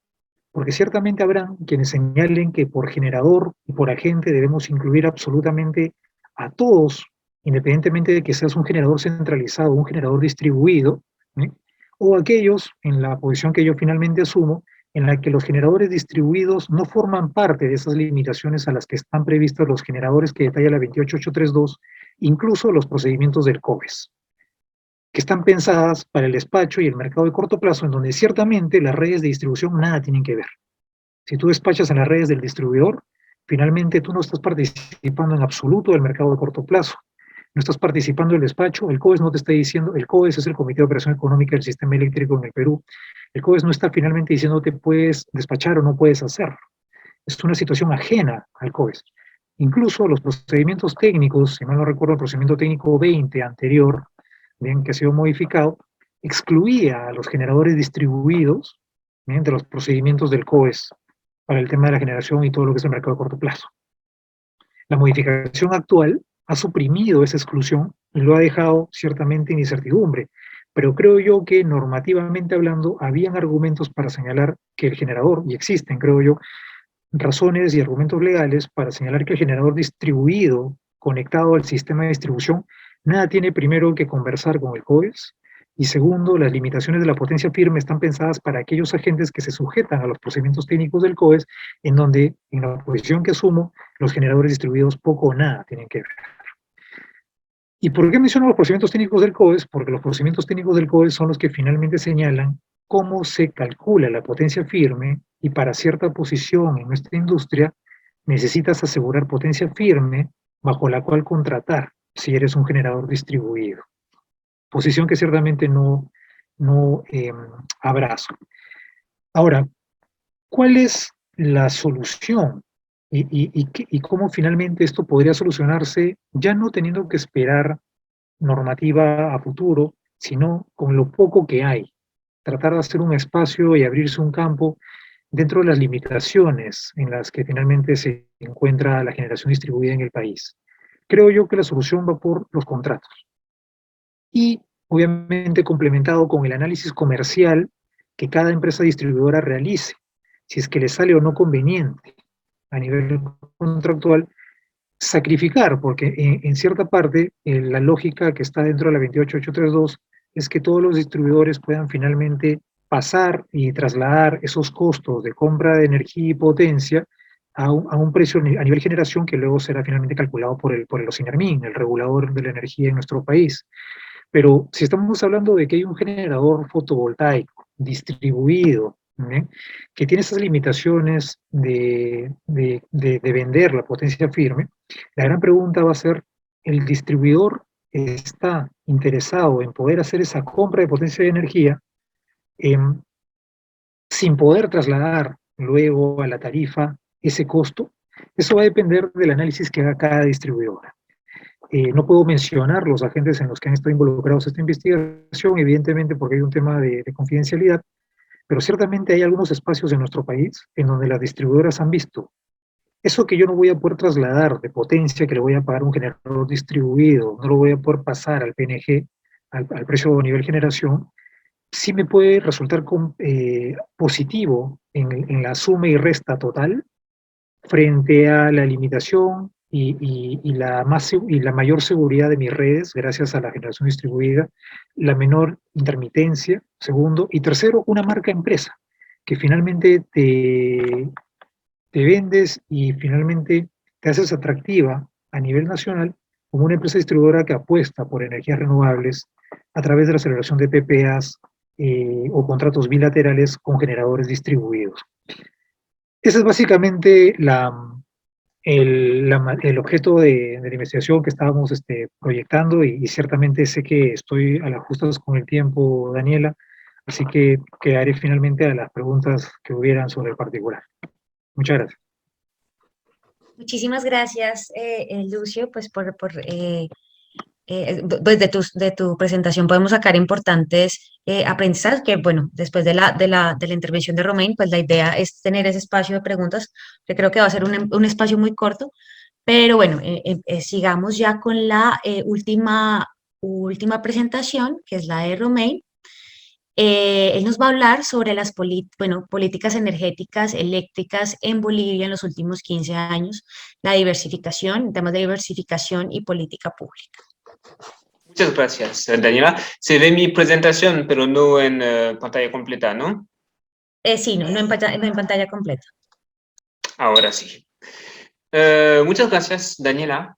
porque ciertamente habrán quienes señalen que por generador y por agente debemos incluir absolutamente a todos, independientemente de que seas un generador centralizado o un generador distribuido, ¿eh? O aquellos, en la posición que yo finalmente asumo, en la que los generadores distribuidos no forman parte de esas limitaciones a las que están previstos los generadores que detalla la 28832, incluso los procedimientos del COBES, que están pensadas para el despacho y el mercado de corto plazo, en donde ciertamente las redes de distribución nada tienen que ver. Si tú despachas en las redes del distribuidor, finalmente tú no estás participando en absoluto del mercado de corto plazo. No estás participando del despacho, el COBES no te está diciendo, el COBES es el Comité de Operación Económica del Sistema Eléctrico en el Perú, el COBES no está finalmente diciéndote puedes despachar o no puedes hacerlo. Es una situación ajena al COBES. Incluso los procedimientos técnicos, si mal no recuerdo el procedimiento técnico 20 anterior, bien, que ha sido modificado, excluía a los generadores distribuidos, bien, de los procedimientos del COBES para el tema de la generación y todo lo que es el mercado de corto plazo. La modificación actual ha suprimido esa exclusión y lo ha dejado ciertamente en incertidumbre, pero creo yo que normativamente hablando habían argumentos para señalar que el generador, y existen, creo yo, razones y argumentos legales para señalar que el generador distribuido conectado al sistema de distribución nada tiene primero que conversar con el COBES, y segundo, las limitaciones de la potencia firme están pensadas para aquellos agentes que se sujetan a los procedimientos técnicos del COBES, en donde, en la posición que asumo, los generadores distribuidos poco o nada tienen que ver. ¿Y por qué menciono los procedimientos técnicos del COBES? Porque los procedimientos técnicos del COBES son los que finalmente señalan cómo se calcula la potencia firme, y para cierta posición en nuestra industria necesitas asegurar potencia firme bajo la cual contratar si eres un generador distribuido. Posición que ciertamente no abrazo. Ahora, ¿cuál es la solución? ¿Y cómo finalmente esto podría solucionarse ya no teniendo que esperar normativa a futuro, sino con lo poco que hay? Tratar de hacer un espacio y abrirse un campo dentro de las limitaciones en las que finalmente se encuentra la generación distribuida en el país. Creo yo que la solución va por los contratos. Y obviamente complementado con el análisis comercial que cada empresa distribuidora realice, si es que le sale o no conveniente a nivel contractual sacrificar, porque en cierta parte la lógica que está dentro de la 28832 es que todos los distribuidores puedan finalmente pasar y trasladar esos costos de compra de energía y potencia a un precio a nivel generación que luego será finalmente calculado por el OSINERMIN, el regulador de la energía en nuestro país. Pero si estamos hablando de que hay un generador fotovoltaico distribuido, ¿eh? Que tiene esas limitaciones de vender la potencia firme, la gran pregunta va a ser, ¿el distribuidor está interesado en poder hacer esa compra de potencia de energía sin poder trasladar luego a la tarifa ese costo? Eso va a depender del análisis que haga cada distribuidora. No puedo mencionar los agentes en los que han estado involucrados en esta investigación, evidentemente porque hay un tema de confidencialidad, pero ciertamente hay algunos espacios en nuestro país en donde las distribuidoras han visto eso que yo no voy a poder trasladar de potencia que le voy a pagar a un generador distribuido, no lo voy a poder pasar al PNG, al precio a nivel generación, sí me puede resultar positivo en la suma y resta total frente a la limitación y la mayor seguridad de mis redes gracias a la generación distribuida, la menor intermitencia, segundo, y tercero, una marca empresa, que finalmente te vendes y finalmente te haces atractiva a nivel nacional como una empresa distribuidora que apuesta por energías renovables a través de la celebración de PPAs o contratos bilaterales con generadores distribuidos. Ese es básicamente el objeto de la investigación que estábamos proyectando y ciertamente sé que estoy a las justas con el tiempo, Daniela, así que quedaré finalmente a las preguntas que hubieran sobre el particular. Muchas gracias. Muchísimas gracias, Lucio, pues pues de tu presentación podemos sacar importantes aprendizajes que, bueno, después de la intervención de Romain, pues la idea es tener ese espacio de preguntas, que creo que va a ser un espacio muy corto, pero bueno, sigamos ya con la última presentación, que es la de Romain. Él nos va a hablar sobre las políticas energéticas eléctricas en Bolivia en los últimos 15 años, la diversificación, temas de diversificación y política pública. Muchas gracias, Daniela. Se ve mi presentación, pero no en pantalla completa, ¿no? Sí, no en pantalla completa. Ahora sí. Muchas gracias, Daniela,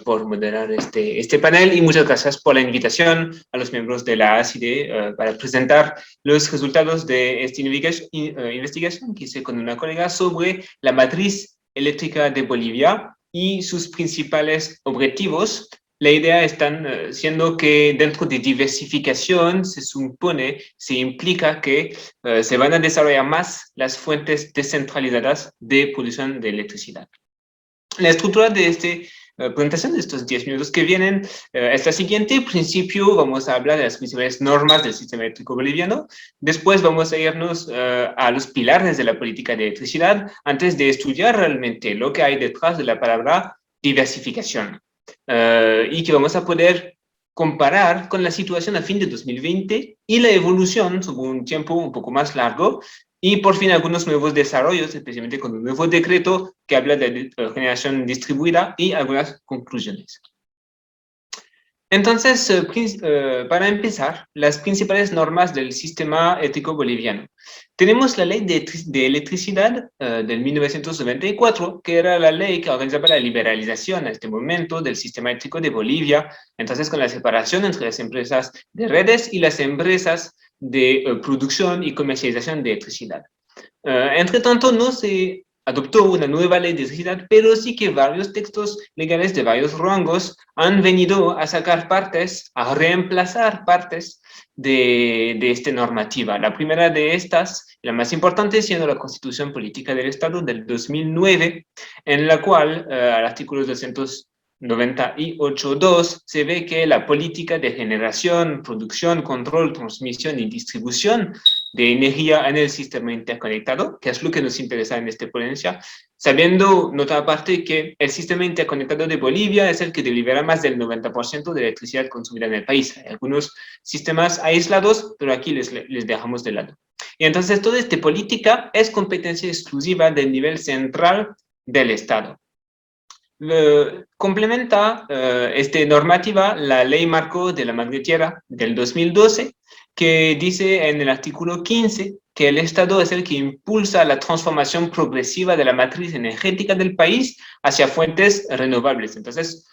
por moderar este panel y muchas gracias por la invitación a los miembros de la ACIDE para presentar los resultados de esta investigación que hice con una colega sobre la matriz eléctrica de Bolivia y sus principales objetivos. La idea está siendo que dentro de diversificación se implica que se van a desarrollar más las fuentes descentralizadas de producción de electricidad. La estructura de esta presentación de estos 10 minutos que vienen es la siguiente. En principio vamos a hablar de las principales normas del sistema eléctrico boliviano. Después vamos a irnos a los pilares de la política de electricidad antes de estudiar realmente lo que hay detrás de la palabra diversificación. Y que vamos a poder comparar con la situación a fin de 2020 y la evolución sobre un tiempo un poco más largo y por fin algunos nuevos desarrollos, especialmente con un nuevo decreto que habla de generación distribuida y algunas conclusiones. Entonces, para empezar, las principales normas del sistema eléctrico boliviano. Tenemos la ley de electricidad del 1994, que era la ley que organizaba la liberalización a este momento del sistema eléctrico de Bolivia, entonces con la separación entre las empresas de redes y las empresas de producción y comercialización de electricidad. Entre tanto, no se adoptó una nueva ley de electricidad, pero sí que varios textos legales de varios rangos han venido a sacar partes, a reemplazar partes de esta normativa. La primera de estas, la más importante, siendo la Constitución Política del Estado del 2009, en la cual, al artículo 298.2, se ve que la política de generación, producción, control, transmisión y distribución de energía en el sistema interconectado, que es lo que nos interesa en esta ponencia, sabiendo, nota aparte, que el sistema interconectado de Bolivia es el que delibera más del 90% de la electricidad consumida en el país. Hay algunos sistemas aislados, pero aquí les dejamos de lado. Y entonces toda esta política es competencia exclusiva del nivel central del Estado. complementa esta normativa la Ley Marco de la Madre Tierra del 2012, que dice en el artículo 15 que el Estado es el que impulsa la transformación progresiva de la matriz energética del país hacia fuentes renovables. Entonces,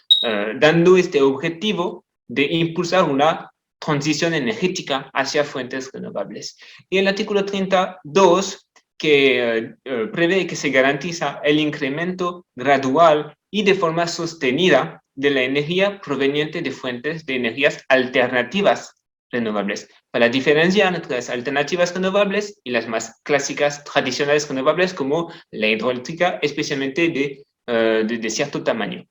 dando este objetivo de impulsar una transición energética hacia fuentes renovables. Y el artículo 32, que prevé que se garantiza el incremento gradual y de forma sostenida de la energía proveniente de fuentes de energías alternativas renovables, para diferenciar entre las alternativas renovables y las más clásicas tradicionales renovables como la hidroeléctrica, especialmente de cierto tamaño.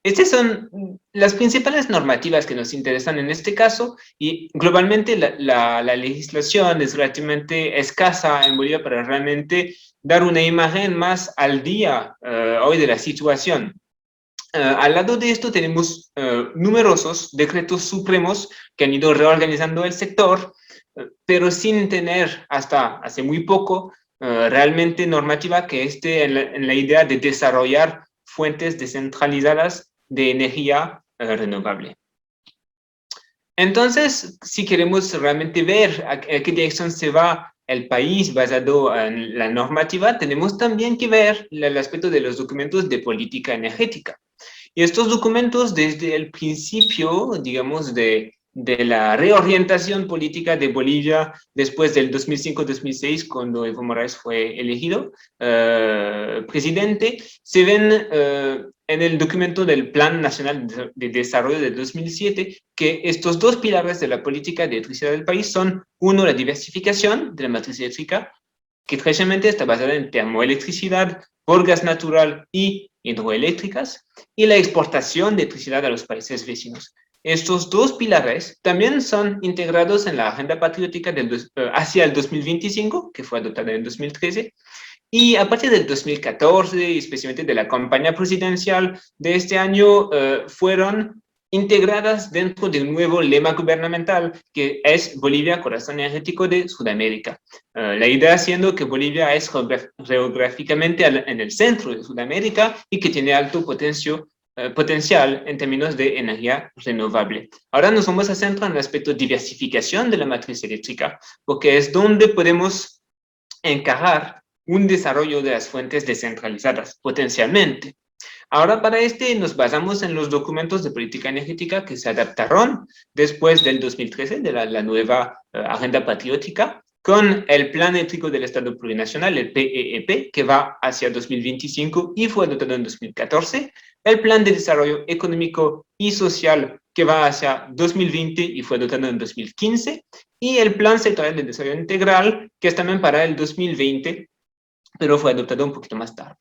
Estas son las principales normativas que nos interesan en este caso, y globalmente la legislación es relativamente escasa en Bolivia para realmente dar una imagen más al día hoy de la situación. Al lado de esto tenemos numerosos decretos supremos que han ido reorganizando el sector, pero sin tener hasta hace muy poco realmente normativa que esté en la idea de desarrollar fuentes descentralizadas de energía renovable. Entonces, si queremos realmente ver a qué dirección se va el país basado en la normativa, tenemos también que ver el aspecto de los documentos de política energética. Y estos documentos, desde el principio, digamos, de la reorientación política de Bolivia después del 2005-2006, cuando Evo Morales fue elegido presidente, se ven en el documento del Plan Nacional de Desarrollo de 2007 que estos dos pilares de la política de electricidad del país son, uno, la diversificación de la matriz eléctrica, que tradicionalmente está basada en termoelectricidad, por gas natural y hidroeléctricas, y la exportación de electricidad a los países vecinos. Estos dos pilares también son integrados en la Agenda Patriótica hacia el 2025, que fue adoptada en 2013, y a partir del 2014, y especialmente de la campaña presidencial de este año, fueron integradas dentro de un nuevo lema gubernamental que es Bolivia, corazón energético de Sudamérica. La idea siendo que Bolivia es geográficamente en el centro de Sudamérica y que tiene alto potencial en términos de energía renovable. Ahora nos vamos a centrar en el aspecto de diversificación de la matriz eléctrica, porque es donde podemos encajar un desarrollo de las fuentes descentralizadas, potencialmente. Ahora, para nos basamos en los documentos de política energética que se adaptaron después del 2013, de la nueva Agenda Patriótica, con el Plan Eléctrico del Estado Plurinacional, el PEEP, que va hacia 2025 y fue adoptado en 2014, el Plan de Desarrollo Económico y Social, que va hacia 2020 y fue adoptado en 2015, y el Plan Sectorial de Desarrollo Integral, que es también para el 2020, pero fue adoptado un poquito más tarde.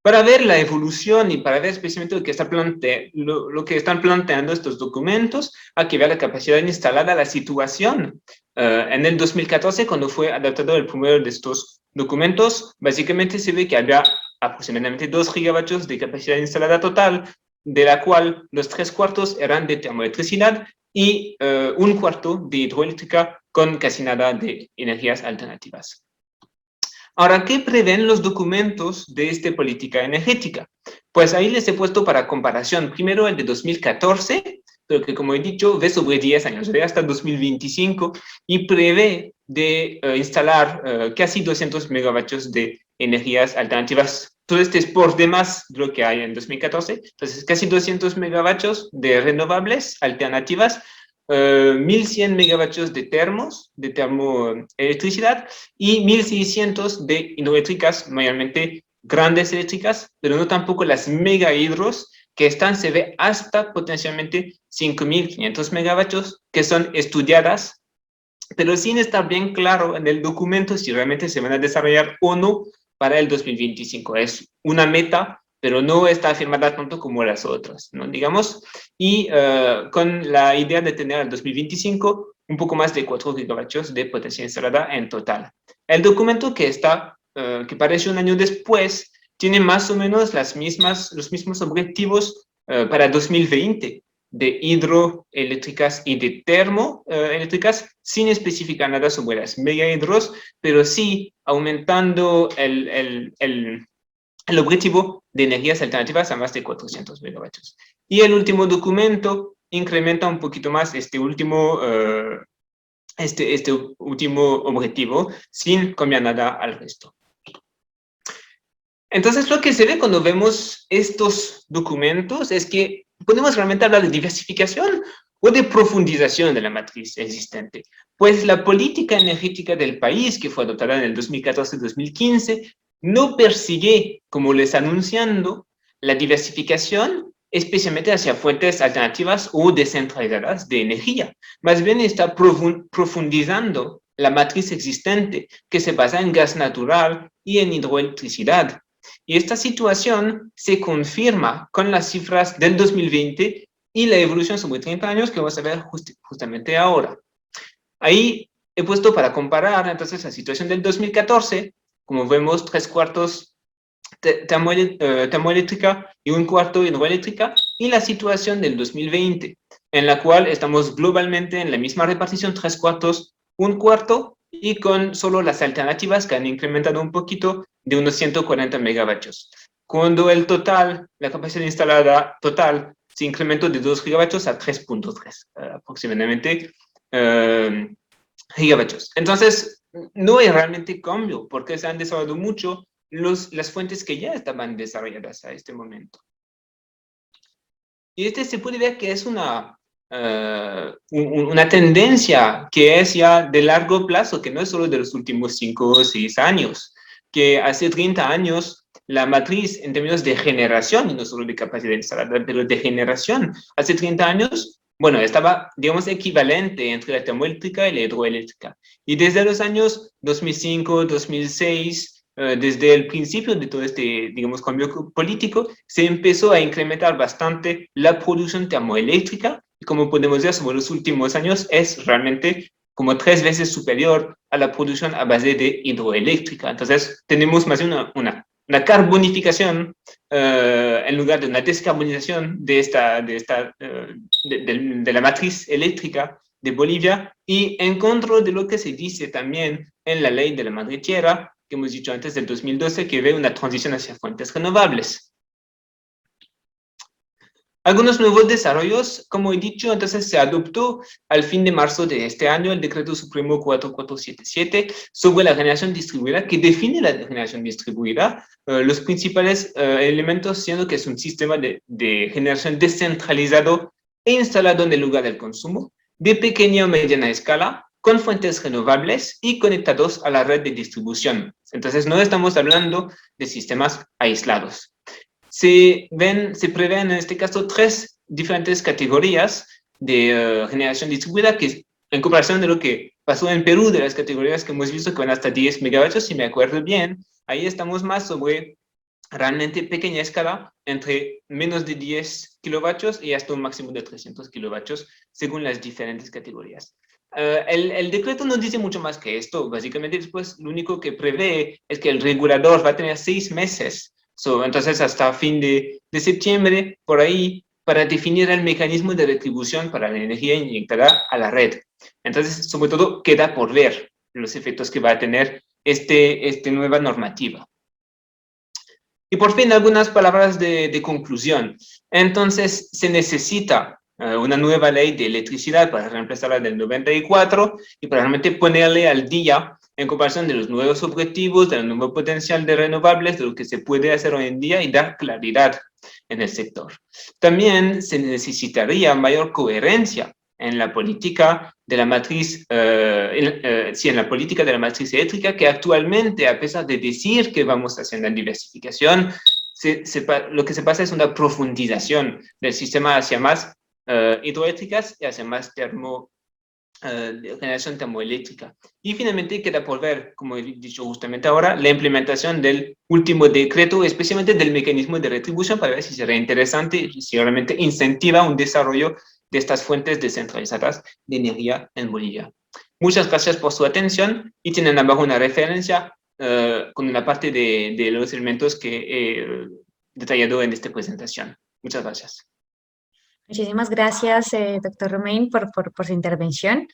Para ver la evolución y para ver especialmente lo que están planteando estos documentos, hay que ver la capacidad instalada, la situación. En el 2014, cuando fue adoptado el primero de estos documentos, básicamente se ve que había aproximadamente 2 gigavatios de capacidad instalada total, de la cual los 3/4 eran de termoelectricidad y 1/4 de hidroeléctrica, con casi nada de energías alternativas. Ahora, ¿qué prevén los documentos de esta política energética? Pues ahí les he puesto para comparación, primero el de 2014, pero que como he dicho, ve sobre 10 años, ve hasta 2025, y prevé de instalar casi 200 megavatios de energías alternativas. Todo este es por demás de lo que hay en 2014, entonces casi 200 megavatios de renovables alternativas, 1.100 megavatios de termoelectricidad y 1.600 de hidroeléctricas, mayormente grandes eléctricas, pero no tampoco las mega hidros, que se ve hasta potencialmente 5.500 megavatios, que son estudiadas, pero sin estar bien claro en el documento si realmente se van a desarrollar o no para el 2025. Es una meta, pero no está firmada tanto como las otras, ¿no? Digamos, y con la idea de tener al 2025 un poco más de 4 gigavatios de potencia instalada en total. El documento que que aparece un año después, tiene más o menos los mismos objetivos para 2020, de hidroeléctricas y de termoeléctricas, sin especificar nada sobre las mega hidros, pero sí aumentando el objetivo de energías alternativas a más de 400 megavatios. Y el último documento incrementa un poquito más este último objetivo sin cambiar nada al resto. Entonces, lo que se ve cuando vemos estos documentos es que podemos realmente hablar de diversificación o de profundización de la matriz existente. Pues la política energética del país, que fue adoptada en el 2014-2015, no persigue, como les anunciando, la diversificación, especialmente hacia fuentes alternativas o descentralizadas de energía. Más bien está profundizando la matriz existente, que se basa en gas natural y en hidroelectricidad. Y esta situación se confirma con las cifras del 2020 y la evolución sobre 30 años que vamos a ver justamente ahora. Ahí he puesto para comparar entonces la situación del 2014, como vemos 3/4 termoeléctrica y 1/4 hidroeléctrica, y la situación del 2020, en la cual estamos globalmente en la misma repartición, 3/4, 1/4, y con solo las alternativas que han incrementado un poquito de unos 140 megavatios. Cuando el total, la capacidad instalada total, se incrementó de 2 gigavatios a 3.3 aproximadamente gigavatios. Entonces, no hay realmente cambio, porque se han desarrollado mucho las fuentes que ya estaban desarrolladas a este momento. Y se puede ver que es una tendencia que es ya de largo plazo, que no es solo de los últimos 5 o 6 años, que hace 30 años la matriz en términos de generación, y no solo de capacidad instalada, pero de generación, hace 30 años, bueno, estaba, digamos, equivalente entre la termoeléctrica y la hidroeléctrica. Y desde los años 2005, 2006, desde el principio de todo este, digamos, cambio político, se empezó a incrementar bastante la producción termoeléctrica, y como podemos ver sobre los últimos años, es realmente como 3 veces superior a la producción a base de hidroeléctrica. Entonces, tenemos más una carbonificación en lugar de una descarbonización de la matriz eléctrica de Bolivia, y en contra de lo que se dice también en la ley de la madre tierra, que hemos dicho antes del 2012, que ve una transición hacia fuentes renovables. Algunos nuevos desarrollos, como he dicho, entonces se adoptó al fin de marzo de este año el Decreto Supremo 4477 sobre la generación distribuida, que define la generación distribuida, los principales elementos siendo que es un sistema de generación descentralizado e instalado en el lugar del consumo, de pequeña o mediana escala, con fuentes renovables y conectados a la red de distribución. Entonces no estamos hablando de sistemas aislados. Se prevén en este caso 3 diferentes categorías de generación distribuida, que en comparación de lo que pasó en Perú, de las categorías que hemos visto que van hasta 10 megavatios, si me acuerdo bien, ahí estamos más sobre realmente pequeña escala, entre menos de 10 kilovatios y hasta un máximo de 300 kilovatios, según las diferentes categorías. El decreto no dice mucho más que esto. Básicamente, después, lo único que prevé es que el regulador va a tener 6 meses, entonces hasta fin de septiembre, por ahí, para definir el mecanismo de retribución para la energía inyectada a la red. Entonces, sobre todo, queda por ver los efectos que va a tener esta nueva normativa. Y por fin, algunas palabras de conclusión. Entonces, se necesita una nueva ley de electricidad para reemplazar la del 94 y para realmente ponerle al día en comparación de los nuevos objetivos, del nuevo potencial de renovables, de lo que se puede hacer hoy en día, y dar claridad en el sector. También se necesitaría mayor coherencia en la política de la matriz, en la política de la matriz eléctrica, que actualmente, a pesar de decir que vamos hacia una diversificación, lo que se pasa es una profundización del sistema hacia más hidroeléctricas y hacia más generación termoeléctrica. Y finalmente queda por ver, como he dicho justamente ahora, la implementación del último decreto, especialmente del mecanismo de retribución, para ver si será interesante y si realmente incentiva un desarrollo de estas fuentes descentralizadas de energía en Bolivia. Muchas gracias por su atención, y tienen abajo una referencia con una parte de los elementos que he detallado en esta presentación. Muchas gracias. Muchísimas gracias, doctor Romain, por su intervención.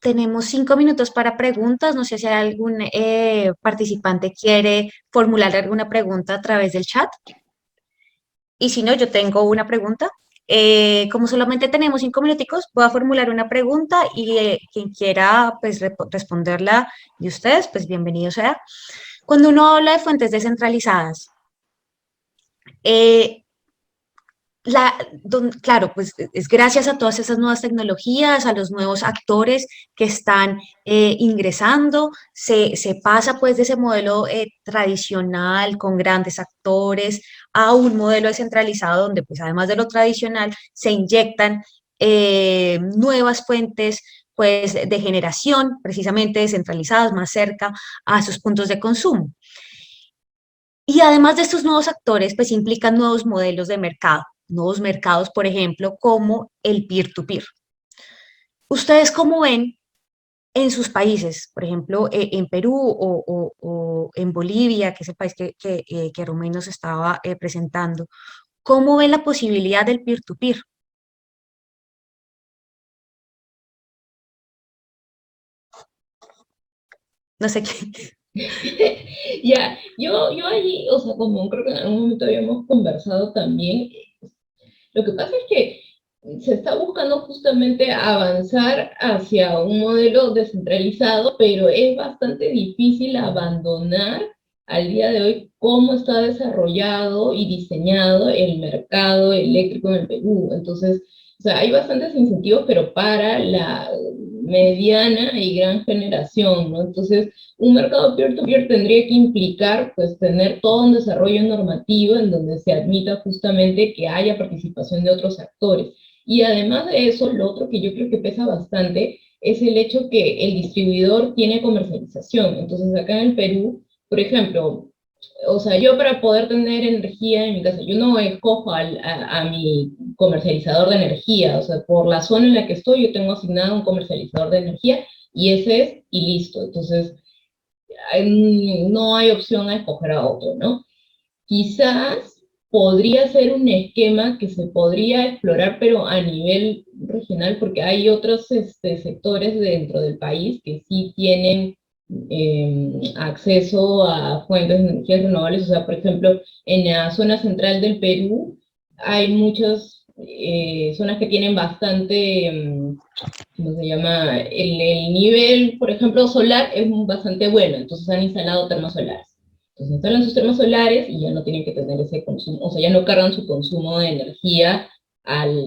tenemos 5 minutos para preguntas. No sé si hay algún participante quiere formular alguna pregunta a través del chat. Y si no, yo tengo una pregunta. Como solamente tenemos 5 minuticos, voy a formular una pregunta y quien quiera pues, responderla de ustedes, pues bienvenido sea. Cuando uno habla de fuentes descentralizadas, eh, claro, pues es gracias a todas esas nuevas tecnologías, a los nuevos actores que están ingresando, se pasa pues de ese modelo tradicional con grandes actores a un modelo descentralizado donde pues además de lo tradicional se inyectan nuevas fuentes pues de generación precisamente descentralizadas más cerca a sus puntos de consumo. Y además de estos nuevos actores, pues implican nuevos modelos de mercado, nuevos mercados, por ejemplo, como el peer-to-peer. ¿Ustedes cómo ven en sus países, por ejemplo, en Perú o en Bolivia, que es el país que Romeo nos estaba presentando, cómo ven la posibilidad del peer-to-peer? No sé qué. Ya, yo allí, o sea, como creo que en algún momento habíamos conversado también, lo que pasa es que se está buscando justamente avanzar hacia un modelo descentralizado, pero es bastante difícil abandonar al día de hoy cómo está desarrollado y diseñado el mercado eléctrico en el Perú. Entonces, o sea, hay bastantes incentivos, pero para la mediana y gran generación, ¿no? Entonces, un mercado peer-to-peer tendría que implicar, pues, tener todo un desarrollo normativo en donde se admita justamente que haya participación de otros actores. Y además de eso, lo otro que yo creo que pesa bastante es el hecho que el distribuidor tiene comercialización. Entonces, acá en el Perú, por ejemplo, o sea, yo para poder tener energía en mi casa, yo no escojo a mi comercializador de energía, o sea, por la zona en la que estoy, yo tengo asignado un comercializador de energía y ese es, y listo. Entonces, no hay opción a escoger a otro, ¿no? Quizás podría ser un esquema que se podría explorar, pero a nivel regional, porque hay otros sectores dentro del país que sí tienen acceso a fuentes de energías renovables. O sea, por ejemplo, en la zona central del Perú hay muchas zonas que tienen bastante, ¿cómo se llama? El nivel, por ejemplo, solar es bastante bueno, entonces han instalado termas solares. Entonces instalan sus termas solares y ya no tienen que tener ese consumo, o sea, ya no cargan su consumo de energía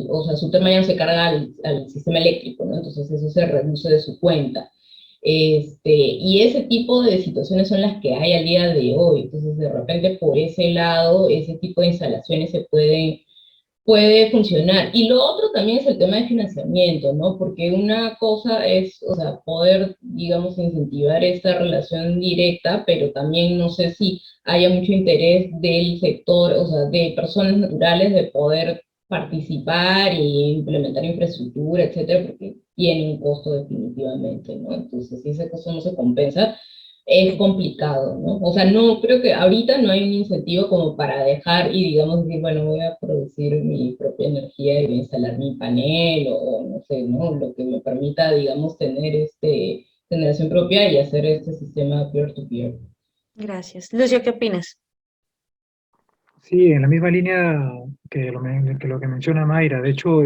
o sea, su terma ya no se carga al sistema eléctrico, ¿no? Entonces eso se reduce de su cuenta. Y ese tipo de situaciones son las que hay al día de hoy. Entonces, de repente, por ese lado, ese tipo de instalaciones puede funcionar. Y lo otro también es el tema de financiamiento, ¿no? Porque una cosa es, o sea, poder, digamos, incentivar esta relación directa, pero también no sé si haya mucho interés del sector, o sea, de personas naturales de poder participar y implementar infraestructura, etcétera, porque tiene un costo definitivamente, ¿no? Entonces, si ese costo no se compensa, es complicado, ¿no? O sea, no, creo que ahorita no hay un incentivo como para dejar y, digamos, decir, bueno, voy a producir mi propia energía y voy a instalar mi panel o no sé, ¿no? Lo que me permita, digamos, tener generación propia y hacer este sistema peer-to-peer. Gracias. Lucio, ¿qué opinas? Sí, en la misma línea que lo que menciona Mayra. De hecho,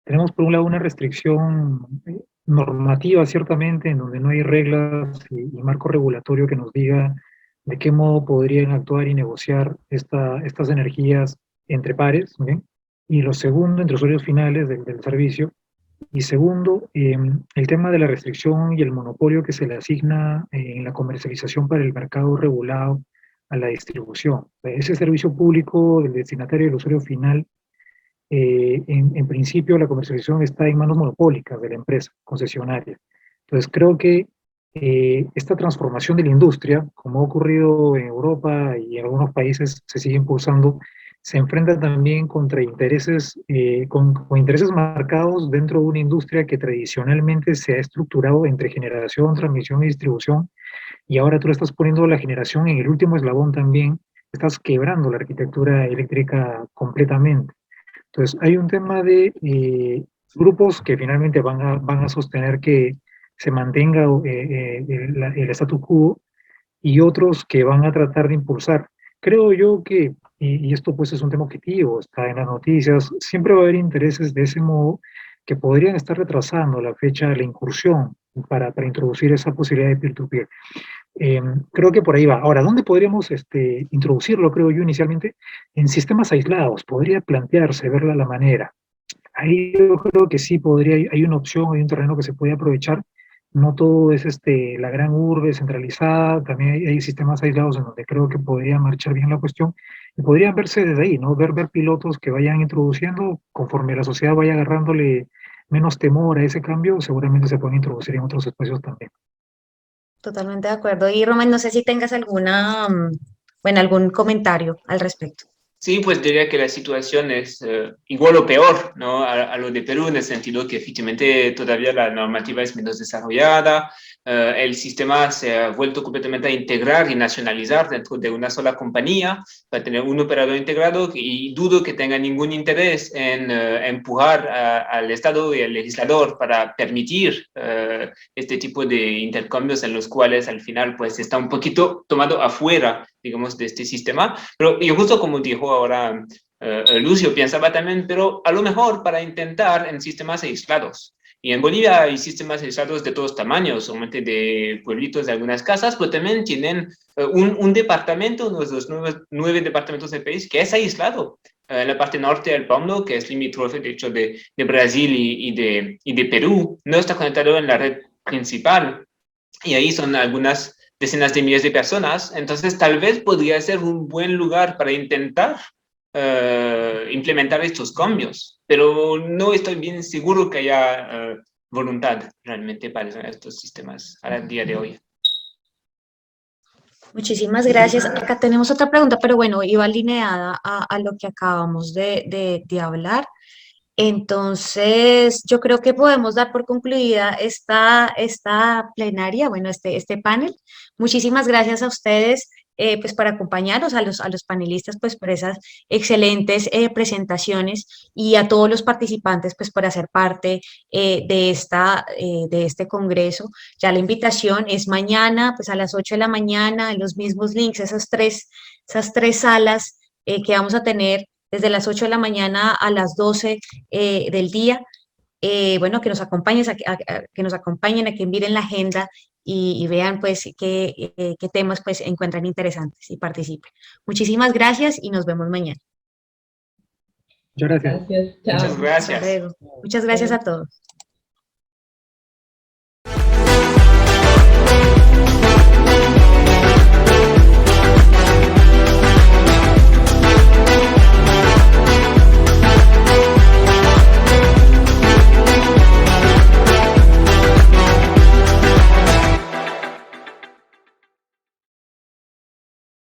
tenemos por un lado una restricción normativa, ciertamente, en donde no hay reglas y marco regulatorio que nos diga de qué modo podrían actuar y negociar estas energías entre pares, ¿bien? Y lo segundo, entre usuarios finales del servicio. Y segundo, el tema de la restricción y el monopolio que se le asigna en la comercialización para el mercado regulado a la distribución. Ese servicio público del destinatario del usuario final, en principio la comercialización está en manos monopólicas de la empresa concesionaria. Entonces creo que esta transformación de la industria, como ha ocurrido en Europa y en algunos países se sigue impulsando, se enfrenta también contra intereses, con intereses marcados dentro de una industria que tradicionalmente se ha estructurado entre generación, transmisión y distribución, y ahora tú le estás poniendo la generación en el último eslabón también, estás quebrando la arquitectura eléctrica completamente. Entonces hay un tema de grupos que finalmente van a sostener que se mantenga el status quo, y otros que van a tratar de impulsar. Creo yo que, y esto pues es un tema objetivo, está en las noticias, siempre va a haber intereses de ese modo que podrían estar retrasando la fecha de la incursión para introducir esa posibilidad de peer-to-peer. Creo que por ahí va. Ahora, ¿dónde podríamos introducirlo, creo yo, inicialmente? En sistemas aislados, podría plantearse, verla la manera. Ahí yo creo que sí podría, hay una opción, hay un terreno que se puede aprovechar. No todo es la gran urbe centralizada, también hay sistemas aislados en donde creo que podría marchar bien la cuestión y podrían verse desde ahí, ¿no? Ver pilotos que vayan introduciendo, conforme la sociedad vaya agarrándole menos temor a ese cambio, seguramente se pueden introducir en otros espacios también. Totalmente de acuerdo. Y Roman, no sé si tengas alguna, bueno, algún comentario al respecto. Sí, pues diría que la situación es igual o peor, ¿no? A lo de Perú, en el sentido que efectivamente todavía la normativa es menos desarrollada, el sistema se ha vuelto completamente a integrar y nacionalizar dentro de una sola compañía para tener un operador integrado, y dudo que tenga ningún interés en empujar al Estado y al legislador para permitir este tipo de intercambios en los cuales al final pues está un poquito tomado afuera, digamos, de este sistema. Pero yo justo como dijo ahora Lucio, pensaba también, pero a lo mejor para intentar en sistemas aislados. Y en Bolivia hay sistemas aislados de todos tamaños, solamente de pueblitos, de algunas casas, pero también tienen un departamento, uno de los 9 departamentos del país, que es aislado. En la parte norte del Pamlo, que es limítrofe, de hecho, de Brasil y de Perú, no está conectado en la red principal. Y ahí son algunas decenas de miles de personas, entonces tal vez podría ser un buen lugar para intentar implementar estos cambios, pero no estoy bien seguro que haya voluntad realmente para estos sistemas al día de hoy. Muchísimas gracias. Acá tenemos otra pregunta, pero bueno, iba alineada a lo que acabamos de hablar. Entonces, yo creo que podemos dar por concluida esta plenaria, bueno, este panel. Muchísimas gracias a ustedes, pues, por acompañarnos, a los panelistas, pues, por esas excelentes presentaciones, y a todos los participantes, pues, por hacer parte de este congreso. Ya la invitación es mañana, pues, a las 8 de la mañana, en los mismos links, esas tres salas que vamos a tener desde las 8 de la mañana a las 12 del día. Bueno, que nos acompañen, que nos acompañen, a que miren la agenda y vean pues qué temas pues encuentran interesantes y participen. Muchísimas gracias y nos vemos mañana. Muchas gracias. Gracias, chao. Muchas gracias. Hasta luego. Muchas gracias a todos.